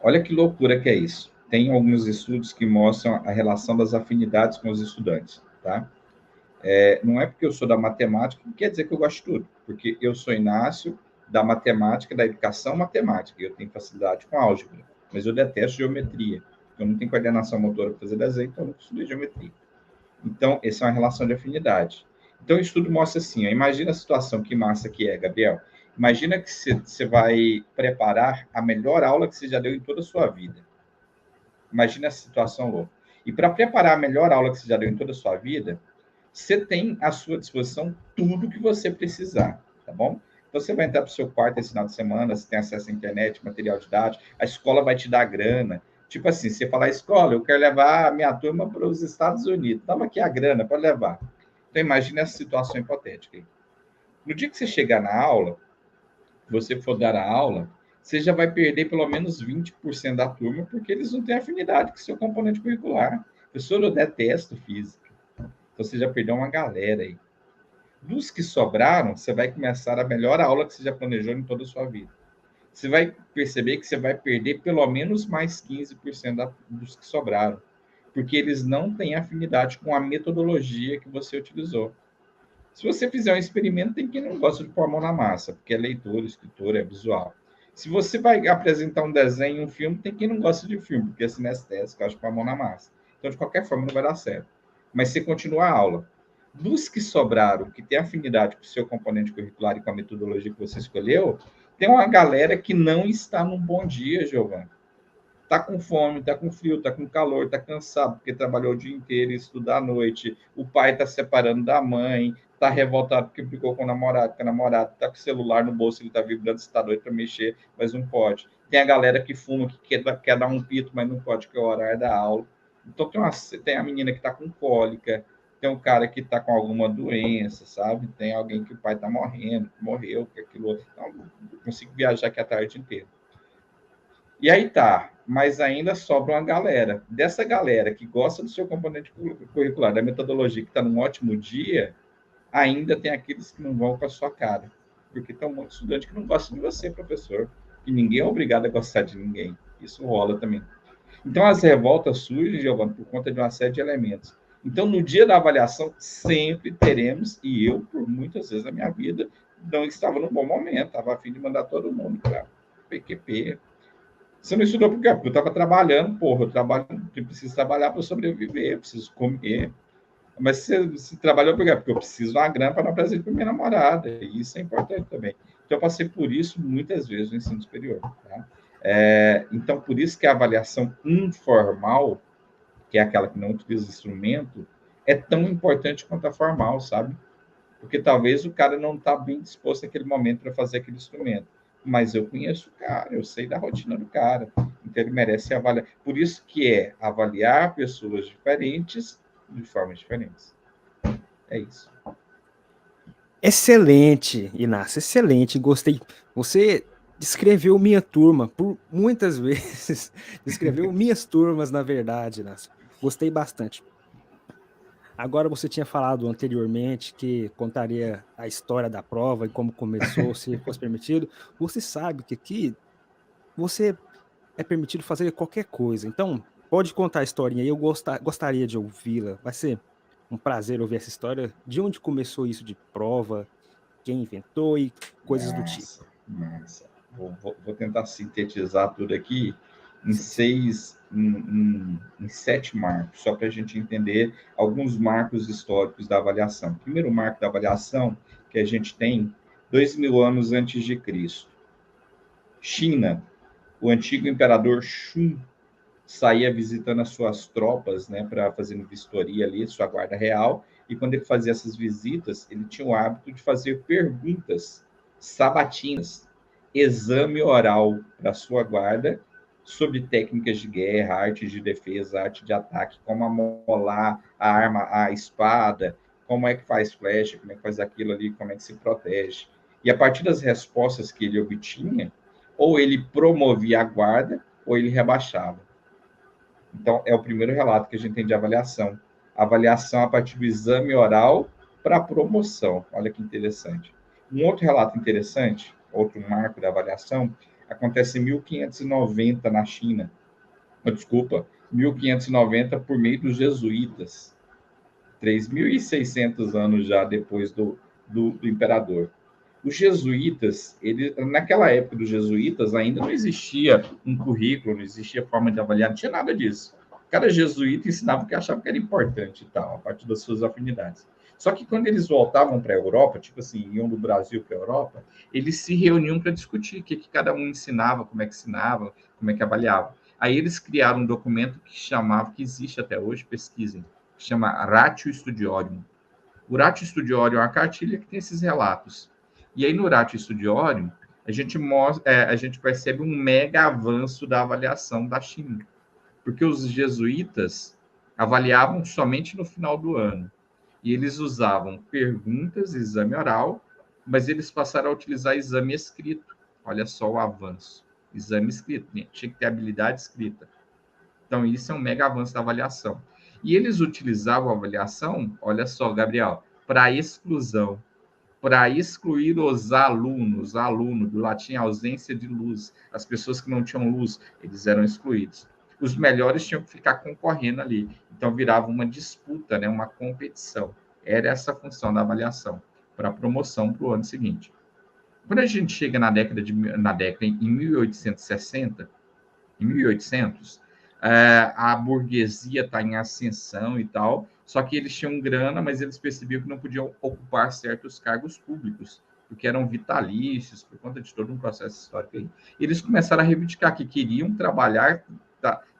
Olha que loucura que é isso. Tem alguns estudos que mostram a relação das afinidades com os estudantes, tá? Não é porque eu sou da matemática que quer dizer que eu gosto de tudo, porque eu sou Inácio da matemática, da educação matemática, eu tenho facilidade com álgebra, mas eu detesto geometria, eu não tenho coordenação motora para fazer desenho, então eu não estudei geometria. Então, essa é uma relação de afinidade. Então, o estudo mostra assim, ó, imagina a situação, que massa que é, Gabriel. Imagina que você vai preparar a melhor aula que você já deu em toda a sua vida. Imagina essa situação louca. E para preparar a melhor aula que você já deu em toda a sua vida, você tem à sua disposição tudo que você precisar, tá bom? Então, você vai entrar para o seu quarto esse final de semana, você tem acesso à internet, material didático, a escola vai te dar grana. Tipo assim, você falar, escola, eu quero levar a minha turma para os Estados Unidos. Toma aqui a grana, pode levar. Então, imagine essa situação hipotética aí. No dia que você chegar na aula, você for dar a aula, você já vai perder pelo menos 20% da turma, porque eles não têm afinidade com o seu componente curricular. Professor, eu detesto física. Então, você já perdeu uma galera aí. Dos que sobraram, você vai começar a melhor aula que você já planejou em toda a sua vida. Você vai perceber que você vai perder pelo menos mais 15% dos que sobraram, porque eles não têm afinidade com a metodologia que você utilizou. Se você fizer um experimento, tem quem não gosta de pôr a mão na massa, porque é leitor, escritor, é visual. Se você vai apresentar um desenho, um filme, tem quem não gosta de filme, porque é sinestésico, acha que pôr a mão na massa. Então, de qualquer forma, não vai dar certo. Mas você continua a aula. Dos que sobraram, que tem afinidade com o seu componente curricular e com a metodologia que você escolheu, tem uma galera que não está num bom dia, Giovanni. Está com fome, está com frio, está com calor, está cansado porque trabalhou o dia inteiro e estuda à noite. O pai está separando da mãe, está revoltado porque brigou com o namorado, que o namorado está com o celular no bolso, ele está vibrando, está doido para mexer, mas não pode. Tem a galera que fuma, que quer dar um pito, mas não pode, que é o horário da aula. Então, tem a menina que está com cólica, tem um cara que está com alguma doença, sabe? Tem alguém que o pai está morrendo, que morreu, que aquilo outro. Então, eu consigo viajar aqui a tarde inteira. E aí tá, mas ainda sobra uma galera. Dessa galera que gosta do seu componente curricular, da metodologia, que está num ótimo dia, ainda tem aqueles que não vão com a sua cara. Porque tem um monte de estudante que não gosta de você, professor. E ninguém é obrigado a gostar de ninguém. Isso rola também. Então, as revoltas surgem, Giovanni, por conta de uma série de elementos. Então, no dia da avaliação, sempre teremos, e eu, por muitas vezes na minha vida, não estava no bom momento, estava a fim de mandar todo mundo para PQP. Você não estudou por quê? Porque eu estava trabalhando, porra, eu preciso trabalhar para sobreviver, eu preciso comer. Mas você trabalhou por quê? Porque eu preciso de uma grana para dar presente para minha namorada, e isso é importante também. Então, eu passei por isso muitas vezes no ensino superior. Tá? Então, por isso que a avaliação informal, que é aquela que não utiliza instrumento, é tão importante quanto a formal, sabe? Porque talvez o cara não está bem disposto naquele momento para fazer aquele instrumento. Mas eu conheço o cara, eu sei da rotina do cara. Então ele merece avaliar. Por isso que é avaliar pessoas diferentes de formas diferentes. É isso. Excelente, Inácio, excelente. Gostei. Você descreveu minha turma por muitas vezes. Descreveu minhas turmas, na verdade, Inácio. Gostei bastante. Agora, você tinha falado anteriormente que contaria a história da prova e como começou, se fosse permitido. Você sabe que aqui você é permitido fazer qualquer coisa. Então, pode contar a historinha aí, eu gostaria de ouvi-la. Vai ser um prazer ouvir essa história. De onde começou isso de prova, quem inventou e coisas do tipo. Massa, massa. Vou tentar sintetizar tudo aqui em Sim, sim. em 7 marcos, só para a gente entender alguns marcos históricos da avaliação. O primeiro marco da avaliação que a gente tem, 2000 anos antes de Cristo. China, o antigo imperador Shun saía visitando as suas tropas, né, para fazer vistoria ali, sua guarda real, e quando ele fazia essas visitas, ele tinha o hábito de fazer perguntas sabatinas, exame oral para sua guarda sobre técnicas de guerra, arte de defesa, arte de ataque, como amolar a arma, a espada, como é que faz flecha, como é que faz aquilo ali, como é que se protege. E a partir das respostas que ele obtinha, ou ele promovia a guarda, ou ele rebaixava. Então, é o primeiro relato que a gente tem de avaliação. Avaliação a partir do exame oral para promoção. Olha que interessante. Um outro relato interessante, outro marco da avaliação, acontece em 1590 na China. Desculpa, 1590 por meio dos jesuítas. 3.600 anos já depois do imperador. Os jesuítas, naquela época dos jesuítas, ainda não existia um currículo, não existia forma de avaliar, não tinha nada disso. Cada jesuíta ensinava o que achava que era importante e tal, a partir das suas afinidades. Só que quando eles voltavam para a Europa, tipo assim, iam do Brasil para a Europa, eles se reuniam para discutir o que cada um ensinava, como é que avaliava. Aí eles criaram um documento que chamava, que existe até hoje, pesquisem, que chama Ratio Studiorum. O Ratio Studiorum é uma cartilha que tem esses relatos. E aí, no Ratio Studiorum, a gente percebe um mega avanço da avaliação da China. Porque os jesuítas avaliavam somente no final do ano. E eles usavam perguntas, exame oral, mas eles passaram a utilizar exame escrito. Olha só o avanço. Exame escrito. Tinha que ter habilidade escrita. Então, isso é um mega avanço da avaliação. E eles utilizavam a avaliação, olha só, Gabriel, para exclusão, para excluir os alunos, aluno, do latim ausência de luz. As pessoas que não tinham luz, eles eram excluídos. Os melhores tinham que ficar concorrendo ali. Então, virava uma disputa, né, uma competição. Era essa a função da avaliação, para promoção para o ano seguinte. Quando a gente chega na década em 1860, em 1800, a burguesia está em ascensão e tal, só que eles tinham grana, mas eles percebiam que não podiam ocupar certos cargos públicos, porque eram vitalícios, por conta de todo um processo histórico aí. Eles começaram a reivindicar que queriam trabalhar,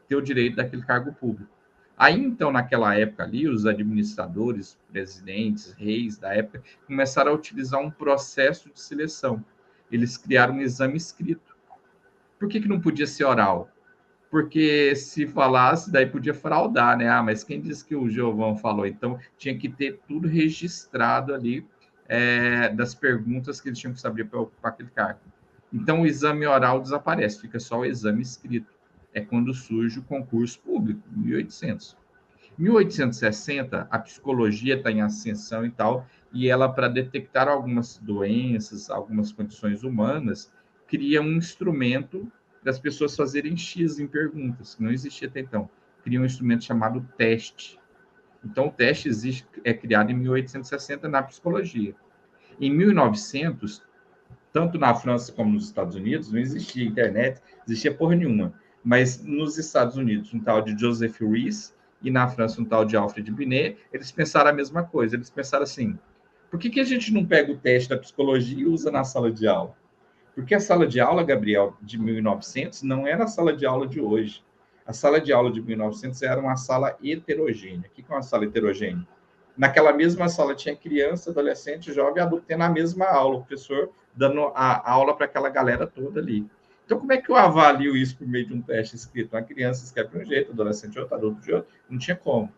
ter o direito daquele cargo público. Aí, então, naquela época ali, os administradores, presidentes, reis da época, começaram a utilizar um processo de seleção. Eles criaram um exame escrito. Por que não podia ser oral? Porque se falasse, daí podia fraudar, né? Ah, mas quem disse que o Giovão falou? Então, tinha que ter tudo registrado ali das perguntas que eles tinham que saber para ocupar aquele cargo. Então, o exame oral desaparece, fica só o exame escrito. É quando surge o concurso público, 1800. 1860, a psicologia está em ascensão e tal, e ela, para detectar algumas doenças, algumas condições humanas, cria um instrumento das pessoas fazerem X em perguntas, que não existia até então. Cria um instrumento chamado teste. Então, o teste é criado em 1860 na psicologia. Em 1900, tanto na França como nos Estados Unidos, não existia internet, não existia porra nenhuma. Mas nos Estados Unidos, um tal de Joseph Rees, e na França, um tal de Alfred Binet, eles pensaram a mesma coisa. Eles pensaram assim, por que a gente não pega o teste da psicologia e usa na sala de aula? Porque a sala de aula, Gabriel, de 1900, não era a sala de aula de hoje. A sala de aula de 1900 era uma sala heterogênea. O que é uma sala heterogênea? Naquela mesma sala tinha criança, adolescente, jovem, adulto, tendo a mesma aula, o professor dando a aula para aquela galera toda ali. Então, como é que eu avalio isso por meio de um teste escrito? Uma criança escreve de um jeito, adolescente outro, adulto de outro. Não tinha como.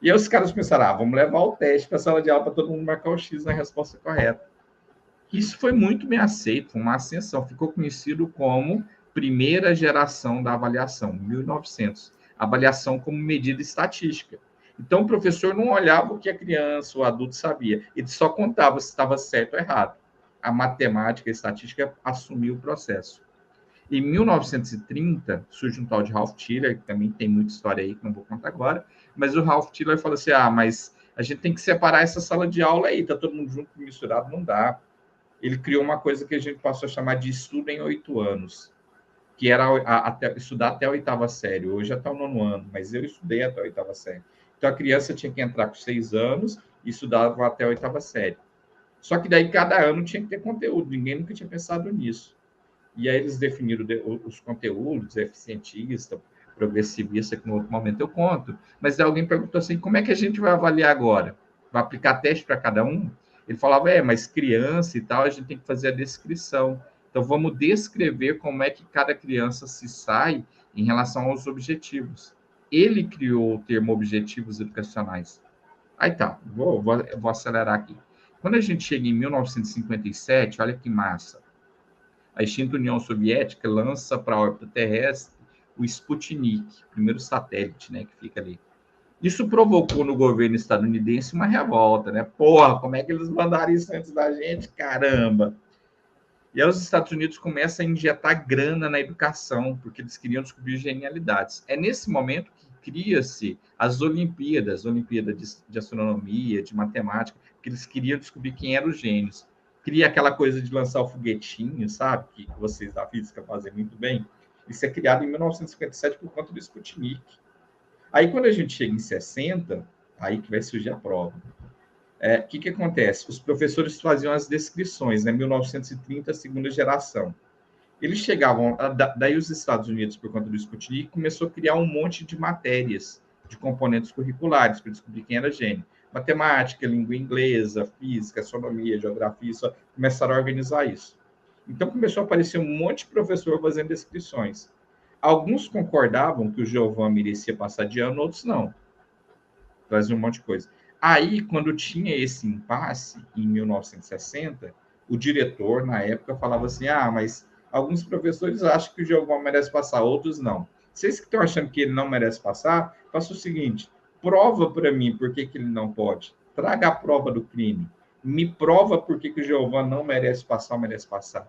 E aí os caras pensaram, vamos levar o teste para a sala de aula para todo mundo marcar o X na resposta correta. Isso foi muito bem aceito, uma ascensão. Ficou conhecido como primeira geração da avaliação, 1900. Avaliação como medida estatística. Então, o professor não olhava o que a criança, o adulto sabia. Ele só contava se estava certo ou errado. A matemática, a estatística assumiu o processo. Em 1930, surge um tal de Ralph Tiller, que também tem muita história aí, que não vou contar agora, mas o Ralph Tiller falou assim, mas a gente tem que separar essa sala de aula aí, tá todo mundo junto, misturado, não dá. Ele criou uma coisa que a gente passou a chamar de estudo em 8 anos, que era estudar até a 8ª série. Hoje já está o 9º ano, mas eu estudei até a 8ª série. Então, a criança tinha que entrar com 6 anos e estudava até a 8ª série. Só que daí, cada ano tinha que ter conteúdo. Ninguém nunca tinha pensado nisso. E aí eles definiram os conteúdos, eficientista, progressivista, que no outro momento eu conto. Mas alguém perguntou assim, como é que a gente vai avaliar agora? Vai aplicar teste para cada um? Ele falava, mas criança e tal, a gente tem que fazer a descrição. Então, vamos descrever como é que cada criança se sai em relação aos objetivos. Ele criou o termo objetivos educacionais. Aí tá, vou acelerar aqui. Quando a gente chega em 1957, olha que massa. A extinta União Soviética lança para a órbita terrestre o Sputnik, primeiro satélite, né, que fica ali. Isso provocou no governo estadunidense uma revolta, né? Porra, como é que eles mandaram isso antes da gente? Caramba! E aí os Estados Unidos começam a injetar grana na educação, porque eles queriam descobrir genialidades. É nesse momento que cria-se as Olimpíadas de astronomia, de matemática, porque eles queriam descobrir quem eram os gênios. Cria aquela coisa de lançar o foguetinho, sabe? Que vocês da física fazem muito bem. Isso é criado em 1957 por conta do Sputnik. Aí, quando a gente chega em 60, aí que vai surgir a prova. O que acontece? Os professores faziam as descrições, né? 1930, segunda geração. Eles chegavam, daí os Estados Unidos, por conta do Sputnik, começou a criar um monte de matérias, de componentes curriculares, para descobrir quem era gênio. Matemática, língua inglesa, física, astronomia, geografia, começaram a organizar isso. Então, começou a aparecer um monte de professor fazendo descrições. Alguns concordavam que o Giovan merecia passar de ano, outros não. Fazia um monte de coisa. Aí, quando tinha esse impasse, em 1960, o diretor, na época, falava assim, mas alguns professores acham que o Giovan merece passar, outros não. Vocês que estão achando que ele não merece passar, faça o seguinte, prova para mim por que ele não pode. Traga a prova do crime. Me prova por que o Giovan não merece passar ou merece passar.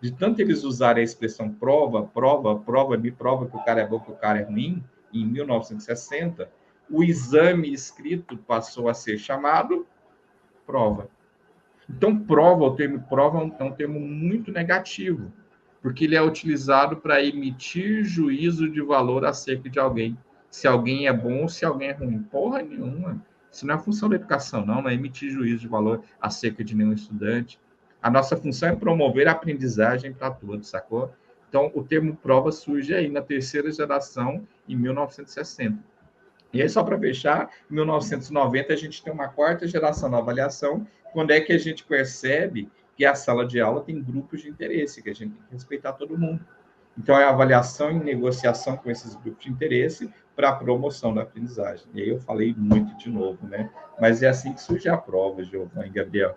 De tanto eles usarem a expressão prova, me prova que o cara é bom, que o cara é ruim, em 1960, o exame escrito passou a ser chamado prova. Então, prova, o termo prova é um termo muito negativo, porque ele é utilizado para emitir juízo de valor acerca de alguém. Se alguém é bom ou se alguém é ruim. Porra nenhuma. Isso não é a função da educação, não é emitir juízo de valor acerca de nenhum estudante. A nossa função é promover a aprendizagem para todos, sacou? Então, o termo prova surge aí na terceira geração, em 1960. E aí, só para fechar, em 1990, a gente tem uma quarta geração na avaliação, quando é que a gente percebe que a sala de aula tem grupos de interesse, que a gente tem que respeitar todo mundo. Então, é a avaliação em negociação com esses grupos de interesse para a promoção da aprendizagem. E aí eu falei muito de novo, né? Mas é assim que surge a prova, Giovanni e Gabriel.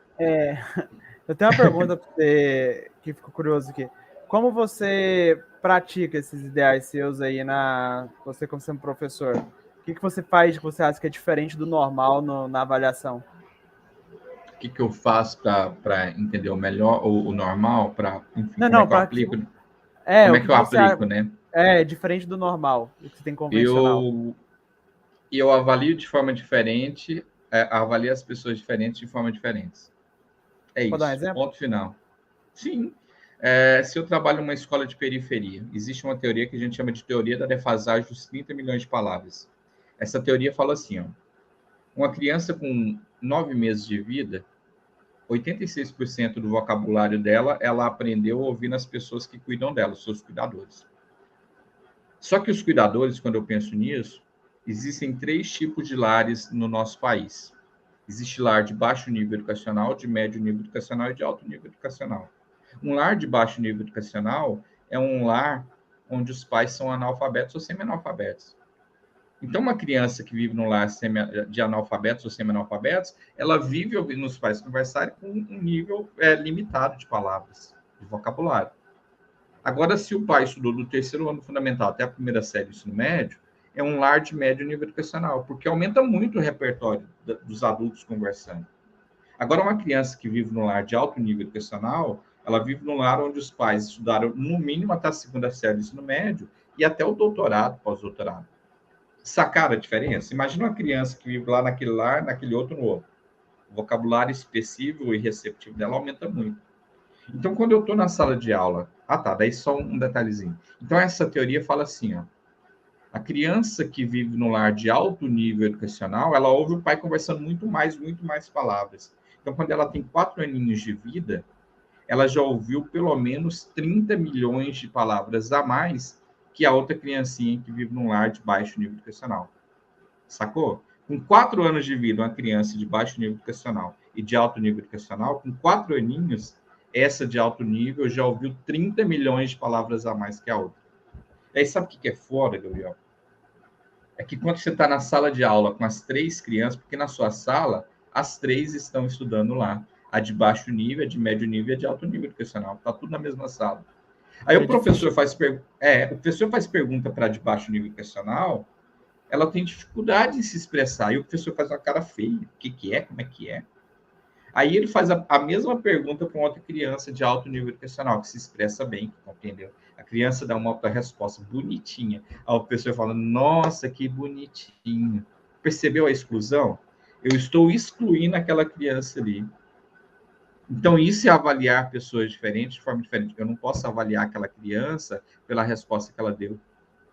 Eu tenho uma pergunta para você, que ficou curioso aqui. Como você pratica esses ideais seus aí você como sendo professor? O que você faz que você acha que é diferente do normal na avaliação? O que eu faço para entender o melhor, o normal, para como é que eu aplico? Como é que eu aplico, né? Diferente do normal, o que você tem convencional. Eu avalio de forma diferente, avalio as pessoas diferentes de forma diferente. É isso, dar um exemplo? Ponto final. Sim. Se eu trabalho numa escola de periferia, existe uma teoria que a gente chama de teoria da defasagem dos 30 milhões de palavras. Essa teoria fala assim, uma criança com 9 meses de vida, 86% do vocabulário dela, ela aprendeu ouvindo as pessoas que cuidam dela, os seus cuidadores. Só que os cuidadores, quando eu penso nisso, existem 3 tipos de lares no nosso país. Existe lar de baixo nível educacional, de médio nível educacional e de alto nível educacional. Um lar de baixo nível educacional é um lar onde os pais são analfabetos ou semi-analfabetos. Então, uma criança que vive num lar de analfabetos ou semi-analfabetos, ela vive ouvindo os pais conversarem com um nível limitado de palavras, de vocabulário. Agora, se o pai estudou do 3º ano fundamental até a 1ª série do ensino médio, é um lar de médio nível educacional, porque aumenta muito o repertório dos adultos conversando. Agora, uma criança que vive no lar de alto nível educacional, Ela vive num lar onde os pais estudaram no mínimo até a segunda série do ensino médio e até o doutorado, pós-doutorado. Sacaram a diferença? Imagina uma criança que vive lá naquele lar, naquele outro, no outro. O vocabulário expressivo e receptivo dela aumenta muito. Então, quando eu estou na sala de aula... Ah, tá, daí só um detalhezinho. Então, essa teoria fala assim, ó. A criança que vive no lar de alto nível educacional, ela ouve o pai conversando muito mais palavras. Então, quando ela tem 4 aninhos de vida, ela já ouviu pelo menos 30 milhões de palavras a mais que a outra criancinha que vive num lar de baixo nível educacional. Sacou? Com 4 anos de vida, uma criança de baixo nível educacional e de alto nível educacional, com 4 aninhos, essa de alto nível já ouviu 30 milhões de palavras a mais que a outra. E aí, sabe o que é foda, Gabriel? É que quando você está na sala de aula com as 3 crianças, porque na sua sala, as 3 estão estudando lá. A de baixo nível, a de médio nível e a de alto nível educacional. Está tudo na mesma sala. Aí o professor faz pergunta para a de baixo nível educacional, ela tem dificuldade em se expressar. E o professor faz uma cara feia. O que é? Como é que é? Aí ele faz a mesma pergunta para outra criança de alto nível educacional, que se expressa bem, que compreendeu. A criança dá uma outra resposta bonitinha. Aí o professor fala, nossa, que bonitinho. Percebeu a exclusão? Eu estou excluindo aquela criança ali. Então, isso é avaliar pessoas diferentes de forma diferente. Eu não posso avaliar aquela criança pela resposta que ela deu.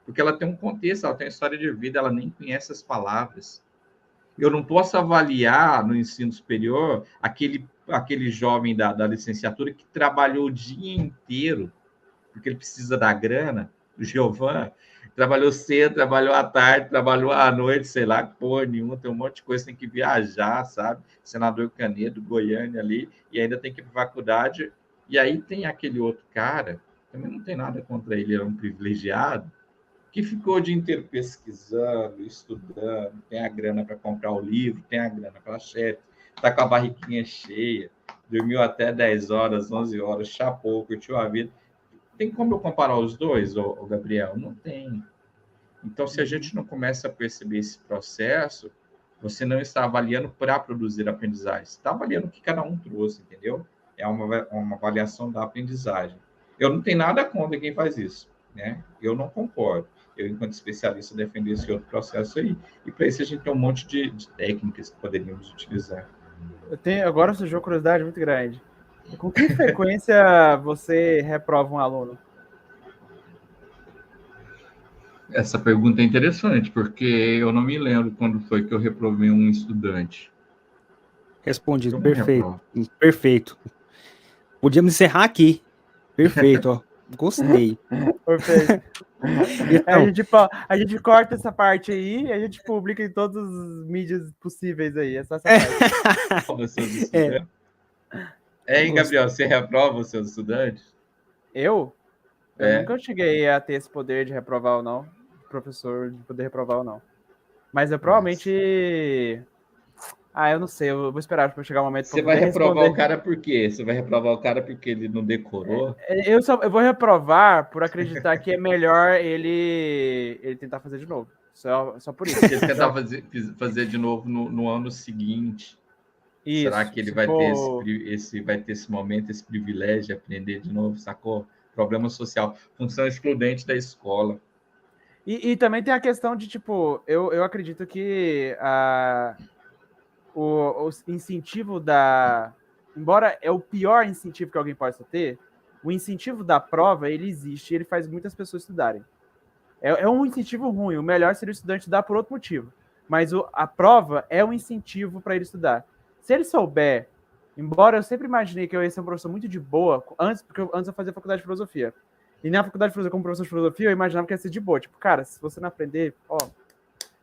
Porque ela tem um contexto, ela tem uma história de vida, ela nem conhece as palavras. Eu não posso avaliar no ensino superior aquele jovem da licenciatura que trabalhou o dia inteiro, porque ele precisa da grana, o Giovan, trabalhou cedo, trabalhou à tarde, trabalhou à noite, sei lá, porra nenhuma, tem um monte de coisa, tem que viajar, sabe? Senador Canedo, Goiânia ali, e ainda tem que ir para a faculdade. E aí tem aquele outro cara, também não tem nada contra ele, ele é um privilegiado, que ficou o dia inteiro pesquisando, estudando, tem a grana para comprar o livro, tem a grana para a chefe, está com a barriguinha cheia, dormiu até 10 horas, 11 horas, chapou, curtiu a vida. Tem como eu comparar os dois, ô Gabriel? Não tem. Então, se a gente não começa a perceber esse processo, você não está avaliando para produzir aprendizagem. Você está avaliando o que cada um trouxe, entendeu? É uma avaliação da aprendizagem. Eu não tenho nada contra quem faz isso, né? Eu não concordo. Eu, enquanto especialista, defendo esse outro processo aí. E para isso a gente tem um monte de técnicas que poderíamos utilizar. Agora surgiu uma curiosidade muito grande. Com que frequência você reprova um aluno? Essa pergunta é interessante, porque eu não me lembro quando foi que eu reprovei um estudante. Respondido, perfeito. Perfeito. Podíamos encerrar aqui. Perfeito, ó. Gostei. Perfeito. Então, a gente corta essa parte aí e a gente publica em todas as mídias possíveis aí. É só essa parte. Hein, Gabriel, você reprova os seus estudantes? Eu nunca cheguei a ter esse poder de reprovar ou não. Professor de poder reprovar ou não. Mas eu provavelmente... eu não sei. Eu vou esperar para chegar o momento. Você vai reprovar o cara por quê? Você vai reprovar o cara porque ele não decorou? Eu vou reprovar por acreditar que é melhor ele tentar fazer de novo. Só por isso. Ele tentar fazer de novo no ano seguinte. Isso, será que ele vai ter esse momento, esse privilégio de aprender de novo, sacou? Problema social, função excludente da escola. E também tem a questão de, tipo, eu acredito que o incentivo embora é o pior incentivo que alguém possa ter, o incentivo da prova, ele existe e ele faz muitas pessoas estudarem. É um incentivo ruim, o melhor seria o estudante estudar por outro motivo. Mas a prova é um incentivo para ele estudar. Se ele souber, embora eu sempre imaginei que eu ia ser um professor muito de boa, porque antes eu fazia faculdade de filosofia. E na faculdade de filosofia, como professor de filosofia, eu imaginava que ia ser de boa. Tipo, cara, se você não aprender,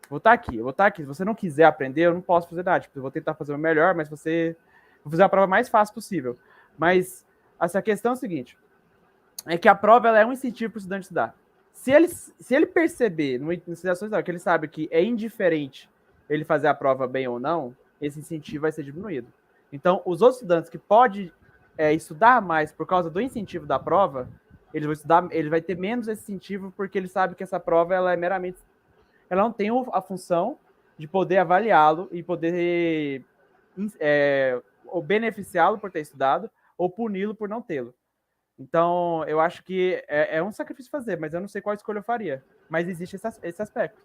vou estar aqui. Se você não quiser aprender, eu não posso fazer nada. Tipo, eu vou tentar fazer o melhor, mas vou fazer a prova mais fácil possível. Mas essa questão é o seguinte, é que a prova ela é um incentivo para o estudante estudar. Se ele perceber, no ensinações que ele sabe que é indiferente ele fazer a prova bem ou não, esse incentivo vai ser diminuído. Então, os outros estudantes que podem estudar mais por causa do incentivo da prova, ele vai ter menos esse incentivo porque ele sabe que essa prova ela é meramente... Ela não tem a função de poder avaliá-lo e poder ou beneficiá-lo por ter estudado ou puni-lo por não tê-lo. Então, eu acho que é um sacrifício fazer, mas eu não sei qual escolha eu faria. Mas existe esse aspecto.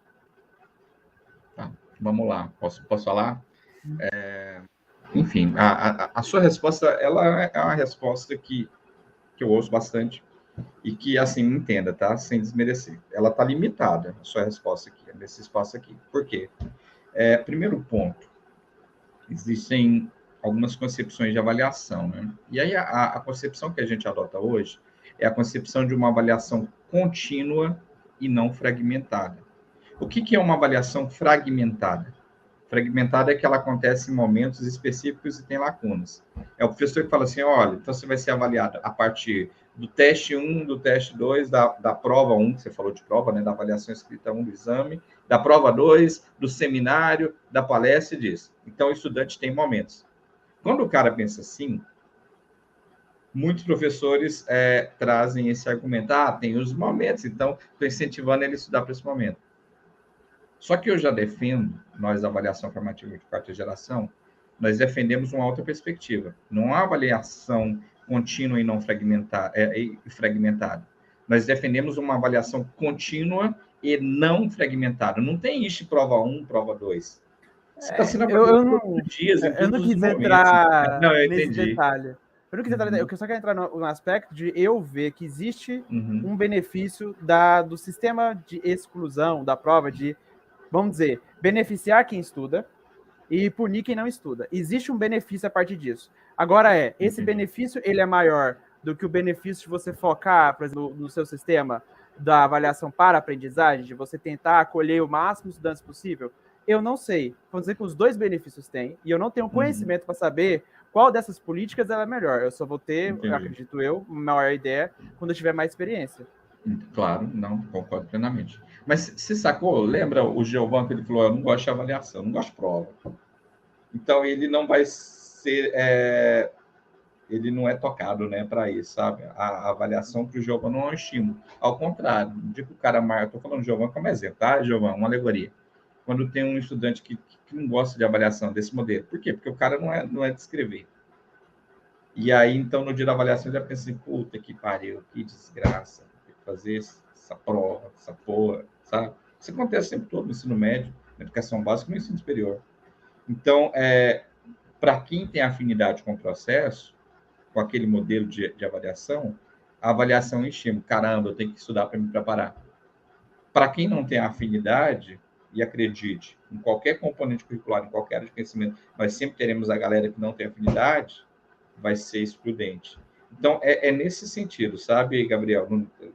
Tá, vamos lá, posso falar? Enfim, a sua resposta, ela é uma resposta que eu ouço bastante e que, assim, entenda, tá? Sem desmerecer. Ela está limitada, a sua resposta aqui, nesse espaço aqui. Por quê? Primeiro ponto, existem algumas concepções de avaliação, né? E aí a concepção que a gente adota hoje é a concepção de uma avaliação contínua e não fragmentada. O que é uma avaliação fragmentada? Fragmentada é que ela acontece em momentos específicos e tem lacunas. É o professor que fala assim, olha, então você vai ser avaliado a partir do teste 1, do teste 2, da prova 1, que você falou de prova, né, da avaliação escrita 1 do exame, da prova 2, do seminário, da palestra e disso. Então, o estudante tem momentos. Quando o cara pensa assim, muitos professores trazem esse argumento, tem os momentos, então estou incentivando ele a estudar para esse momento. Só que eu já defendo, nós da avaliação formativa de quarta geração, nós defendemos uma outra perspectiva. Não há avaliação contínua e não fragmentada. Nós defendemos uma avaliação contínua e não fragmentada. Não tem isso prova 1, prova 2. Você está sendo avaliado todos os dias, em eu não todos os quis momentos. entrar Não, eu nesse entendi. detalhe. Eu não quis entrar, eu só quero entrar no aspecto de eu ver que existe um benefício do sistema de exclusão da prova, de, vamos dizer, beneficiar quem estuda e punir quem não estuda. Existe um benefício a partir disso. Agora esse benefício ele é maior do que o benefício de você focar, por exemplo, no seu sistema da avaliação para aprendizagem, de você tentar acolher o máximo de estudantes possível? Eu não sei. Vamos dizer que os dois benefícios têm, e eu não tenho conhecimento para saber qual dessas políticas ela é melhor. Eu só vou ter, acredito eu, maior ideia quando eu tiver mais experiência. Claro, não, concordo plenamente. Mas você sacou? Lembra o Giovanni que ele falou, eu não gosto de avaliação, eu não gosto de prova. Então, ele não vai ser... ele não é tocado, né, para isso, sabe? A avaliação para o Giovanni não é um estímulo. Ao contrário, digo o cara mais... Estou falando do Giovanni como exemplo, tá, Giovanni? Uma alegoria. Quando tem um estudante que não gosta de avaliação desse modelo. Por quê? Porque o cara não é de escrever. E aí, então, no dia da avaliação, ele já pensa assim, puta que pariu, que desgraça, tem que fazer essa prova, essa porra, sabe? Isso acontece sempre todo no ensino médio, na educação básica e no ensino superior. Então, para quem tem afinidade com o processo, com aquele modelo de avaliação, a avaliação é estímulo. Caramba, eu tenho que estudar para me preparar. Para quem não tem afinidade, e acredite, em qualquer componente curricular, em qualquer área de conhecimento, nós sempre teremos a galera que não tem afinidade, vai ser excludente. Então, é nesse sentido, sabe, Gabriel?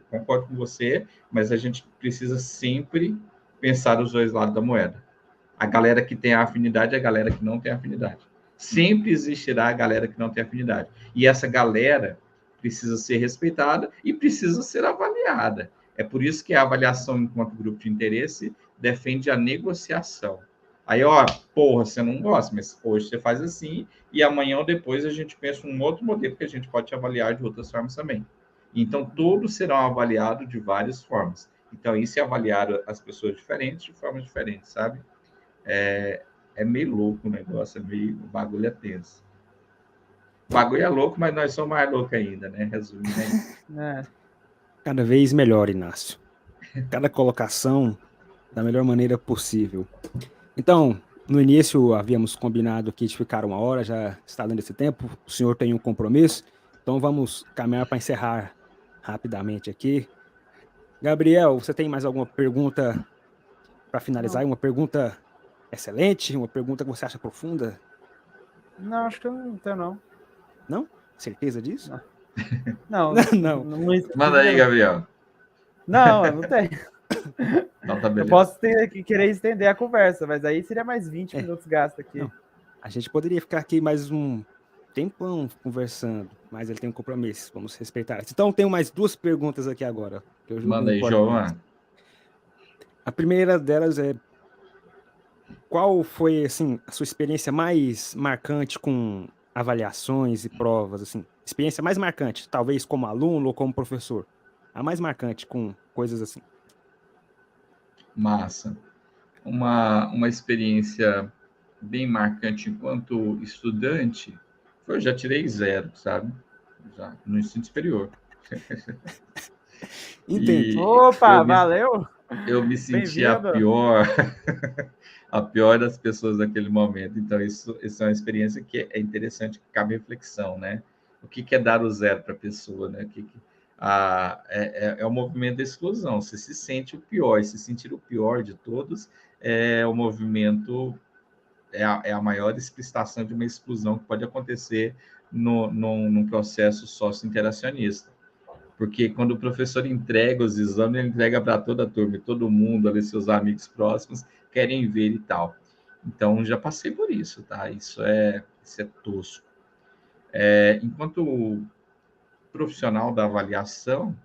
Concordo com você, mas a gente precisa sempre pensar os dois lados da moeda. A galera que tem a afinidade e a galera que não tem afinidade. Sempre existirá a galera que não tem afinidade. E essa galera precisa ser respeitada e precisa ser avaliada. É por isso que a avaliação enquanto grupo de interesse defende a negociação. Aí, porra, você não gosta, mas hoje você faz assim e amanhã ou depois a gente pensa um outro modelo que a gente pode te avaliar de outras formas também. Então, todos serão avaliados de várias formas. Então, isso é avaliar as pessoas diferentes de formas diferentes, sabe? É meio louco o negócio, o bagulho é tenso. O bagulho é louco, mas nós somos mais loucos ainda, né? Resumindo aí. Cada vez melhor, Inácio. Cada colocação da melhor maneira possível. Então, no início havíamos combinado aqui de ficar 1 hora, já está dando esse tempo, o senhor tem um compromisso, então vamos caminhar para encerrar rapidamente aqui. Gabriel, você tem mais alguma pergunta para finalizar? Uma pergunta excelente? Uma pergunta que você acha profunda? Não, acho que eu não tenho, não. Não? Certeza disso? Não. Não. Manda aí, Gabriel. Não tem. Então, tá beleza. Eu posso querer estender a conversa, mas aí seria mais 20 minutos gastos aqui. Não. A gente poderia ficar aqui mais um tempão conversando, mas ele tem um compromisso, vamos respeitar. Então, tenho mais 2 perguntas aqui agora. Que eu Manda aí, Giovanni. A primeira delas é: qual foi, assim, a sua experiência mais marcante com avaliações e provas, assim? Experiência mais marcante, talvez como aluno ou como professor. A mais marcante com coisas assim. Massa. Uma experiência bem marcante enquanto estudante, eu já tirei 0, sabe? já no ensino superior. Entendi. Opa, valeu! Eu me senti a Bem-vindo. pior, a pior das pessoas naquele momento. Então, isso é uma experiência que é interessante, que cabe reflexão, né? O que é dar o zero para a pessoa, né? É um movimento de exclusão. Você se sente o pior, e se sentir o pior de todos é o movimento, é a maior explicitação de uma exclusão que pode acontecer num processo socio-interacionista. Porque quando o professor entrega os exames, ele entrega para toda a turma, todo mundo, ali, seus amigos próximos, querem ver e tal. Então, já passei por isso, tá? Isso é tosco. Enquanto profissional da avaliação,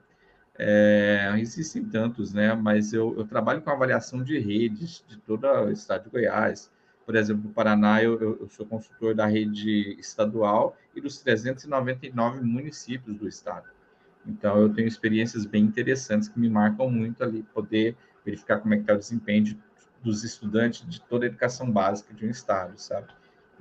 existem tantos, né? Mas eu trabalho com avaliação de redes de todo o estado de Goiás. Por exemplo, no Paraná, eu sou consultor da rede estadual e dos 399 municípios do estado. Então, eu tenho experiências bem interessantes que me marcam muito ali, poder verificar como é que está o desempenho dos estudantes de toda a educação básica de um estado, sabe?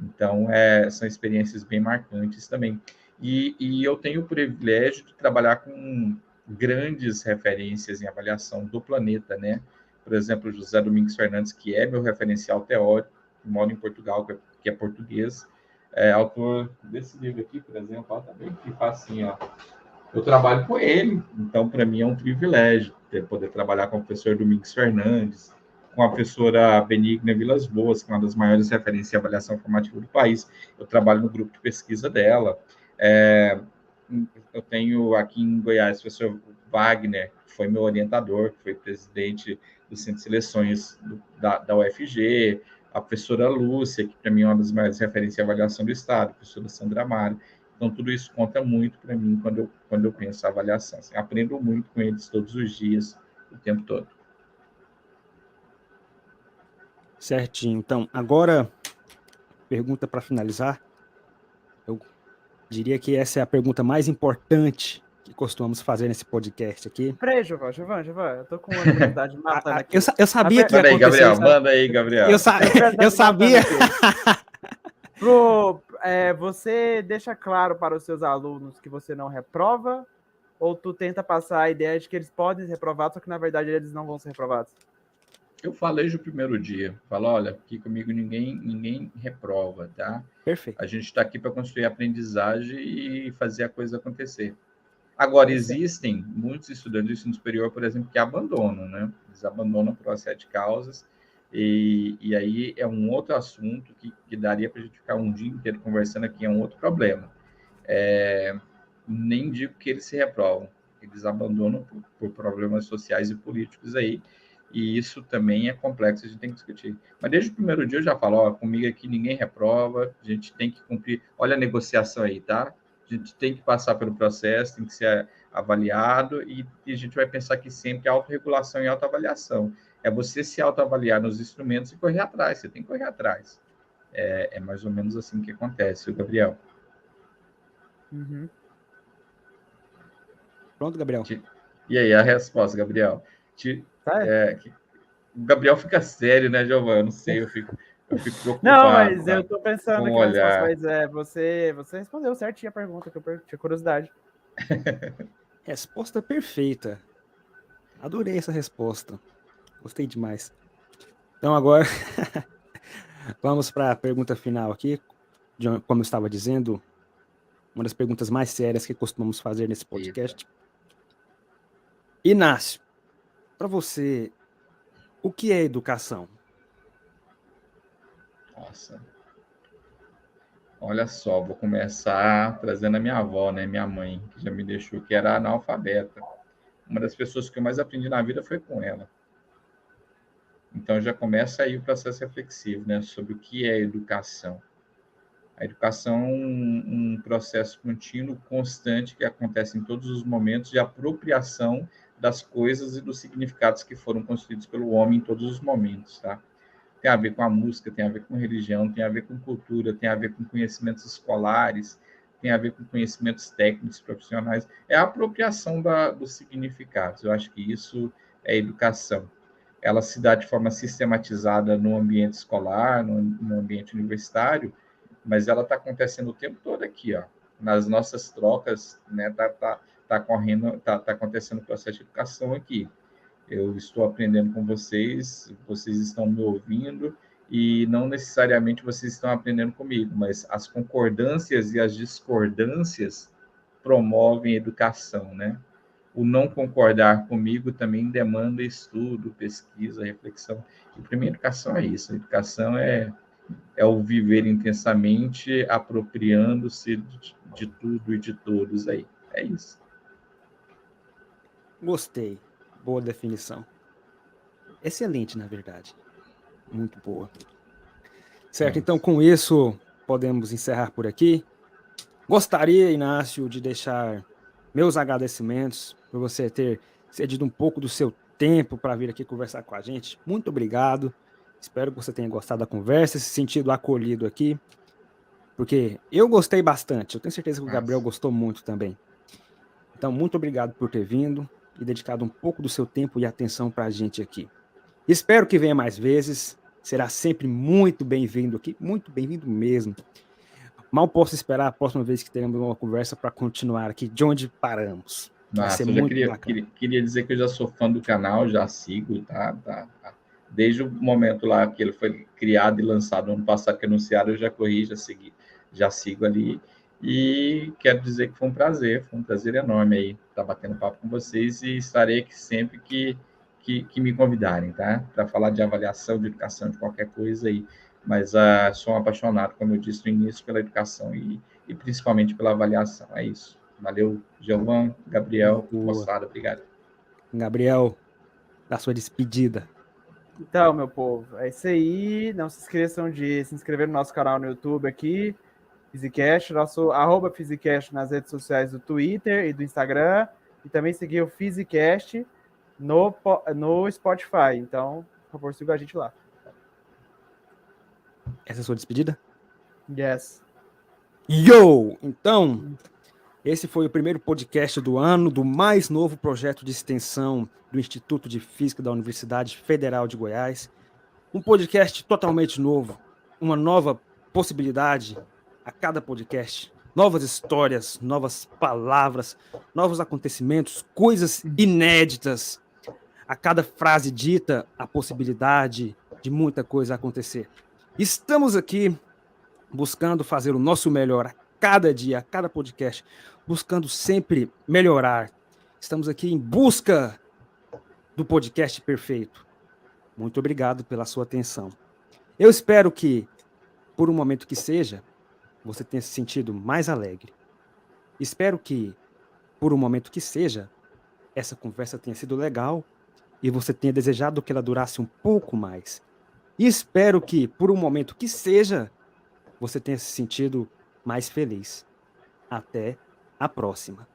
Então, são experiências bem marcantes também. E eu tenho o privilégio de trabalhar com grandes referências em avaliação do planeta, né? Por exemplo, José Domingos Fernandes, que é meu referencial teórico, que mora em Portugal, que é português, autor desse livro aqui, por exemplo, ó, tá bem aqui, facinho, ó. Eu trabalho com ele, então para mim é um privilégio poder trabalhar com o professor Domingos Fernandes, com a professora Benigna Vilas Boas, que é uma das maiores referências em avaliação formativa do país. Eu trabalho no grupo de pesquisa dela. Eu tenho aqui em Goiás o professor Wagner, que foi meu orientador, que foi presidente do Centro de Seleções da UFG, a professora Lúcia, que para mim é uma das maiores referências em avaliação do Estado, a professora Sandra Mário. Então, tudo isso conta muito para mim quando eu penso em avaliação. Assim, aprendo muito com eles todos os dias, o tempo todo. Certinho. Então, agora, pergunta para finalizar. Eu diria que essa é a pergunta mais importante que costumamos fazer nesse podcast aqui. Peraí, Giovanni, eu tô com uma curiosidade matando aqui. Eu sabia que ia Manda aí, acontecer Gabriel. isso. Manda aí, Gabriel. Eu sabia. Você deixa claro para os seus alunos que você não reprova? Ou tu tenta passar a ideia de que eles podem ser reprovados, só que na verdade eles não vão ser reprovados? Eu falei no primeiro dia. Falo, olha, aqui comigo ninguém reprova, tá? Perfeito. A gente está aqui para construir aprendizagem e fazer a coisa acontecer. Agora, existem muitos estudantes do ensino superior, por exemplo, que abandonam, né? Eles abandonam por uma série de causas, e aí é um outro assunto que daria para a gente ficar um dia inteiro conversando aqui, é um outro problema. Nem digo que eles se reprovam, eles abandonam por problemas sociais e políticos aí, e isso também é complexo, a gente tem que discutir. Mas desde o primeiro dia eu já falo, ó, comigo aqui ninguém reprova, a gente tem que cumprir, olha a negociação aí, tá? A gente tem que passar pelo processo, tem que ser avaliado, e a gente vai pensar que sempre autorregulação e autoavaliação. É você se autoavaliar nos instrumentos e correr atrás, você tem que correr atrás. É mais ou menos assim que acontece, o Gabriel. Uhum. Pronto, Gabriel. E aí, a resposta, Gabriel? O Gabriel fica sério, né, Giovanni? Eu não sei, eu fico preocupado. Não, mas eu tô pensando aqui na resposta, olhar. mas você respondeu certinho a pergunta, que eu tinha curiosidade. Resposta perfeita. Adorei essa resposta. Gostei demais. Então agora vamos para a pergunta final aqui. Como eu estava dizendo, uma das perguntas mais sérias que costumamos fazer nesse podcast. Inácio, para você, o que é educação? Nossa. Olha só, vou começar trazendo a minha avó, né, minha mãe, que já me deixou, que era analfabeta. Uma das pessoas que eu mais aprendi na vida foi com ela. Então já começa aí o processo reflexivo, né, sobre o que é educação. A educação é um processo contínuo, constante, que acontece em todos os momentos de apropriação das coisas e dos significados que foram construídos pelo homem em todos os momentos, tá? Tem a ver com a música, tem a ver com religião, tem a ver com cultura, tem a ver com conhecimentos escolares, tem a ver com conhecimentos técnicos, profissionais. É a apropriação dos significados. Eu acho que isso é educação. Ela se dá de forma sistematizada no ambiente escolar, no ambiente universitário, mas ela está acontecendo o tempo todo aqui, ó, nas nossas trocas, né, tá acontecendo o processo de educação aqui. Eu estou aprendendo com vocês, vocês estão me ouvindo, e não necessariamente vocês estão aprendendo comigo, mas as concordâncias e as discordâncias promovem a educação, né? O não concordar comigo também demanda estudo, pesquisa, reflexão. E para mim, a educação é isso. A educação é o viver intensamente, apropriando-se de tudo e de todos aí. É isso. Gostei. Boa definição. Excelente, na verdade. Muito boa. Certo, então com isso podemos encerrar por aqui. Gostaria, Inácio, de deixar meus agradecimentos por você ter cedido um pouco do seu tempo para vir aqui conversar com a gente. Muito obrigado. Espero que você tenha gostado da conversa, se sentido acolhido aqui, porque eu gostei bastante. Eu tenho certeza que o Gabriel gostou muito também. Então, muito obrigado por ter vindo e dedicado um pouco do seu tempo e atenção para a gente aqui. Espero que venha mais vezes. Será sempre muito bem-vindo aqui, muito bem-vindo mesmo. Mal posso esperar a próxima vez que teremos uma conversa para continuar aqui de onde paramos. Vai ser eu já muito bacana. queria dizer que eu já sou fã do canal, já sigo, tá? Desde o momento lá que ele foi criado e lançado ano passado, que anunciaram, eu já corri, já sigo ali. E quero dizer que foi um prazer enorme aí estar batendo papo com vocês, e estarei aqui sempre que me convidarem, tá? Para falar de avaliação, de educação, de qualquer coisa aí. Mas sou um apaixonado, como eu disse no início, pela educação e principalmente pela avaliação. É isso. Valeu, Giovan, Gabriel, moçada, obrigado. Gabriel, da sua despedida. Então, meu povo, é isso aí. Não se esqueçam de se inscrever no nosso canal no YouTube aqui, Physicast, nosso @Physicast nas redes sociais do Twitter e do Instagram, e também seguir o Physicast no Spotify. Então, por favor, siga a gente lá. Essa é a sua despedida? Yes. Yo! Então, esse foi o primeiro podcast do ano do mais novo projeto de extensão do Instituto de Física da Universidade Federal de Goiás. Um podcast totalmente novo, uma nova possibilidade a cada podcast. Novas histórias, novas palavras, novos acontecimentos, coisas inéditas. A cada frase dita, a possibilidade de muita coisa acontecer. Estamos aqui buscando fazer o nosso melhor a cada dia, a cada podcast, buscando sempre melhorar. Estamos aqui em busca do podcast perfeito. Muito obrigado pela sua atenção. Eu espero que, por um momento que seja, você tenha se sentido mais alegre. Espero que, por um momento que seja, essa conversa tenha sido legal e você tenha desejado que ela durasse um pouco mais. E espero que, por um momento que seja, você tenha se sentido mais feliz. Até a próxima.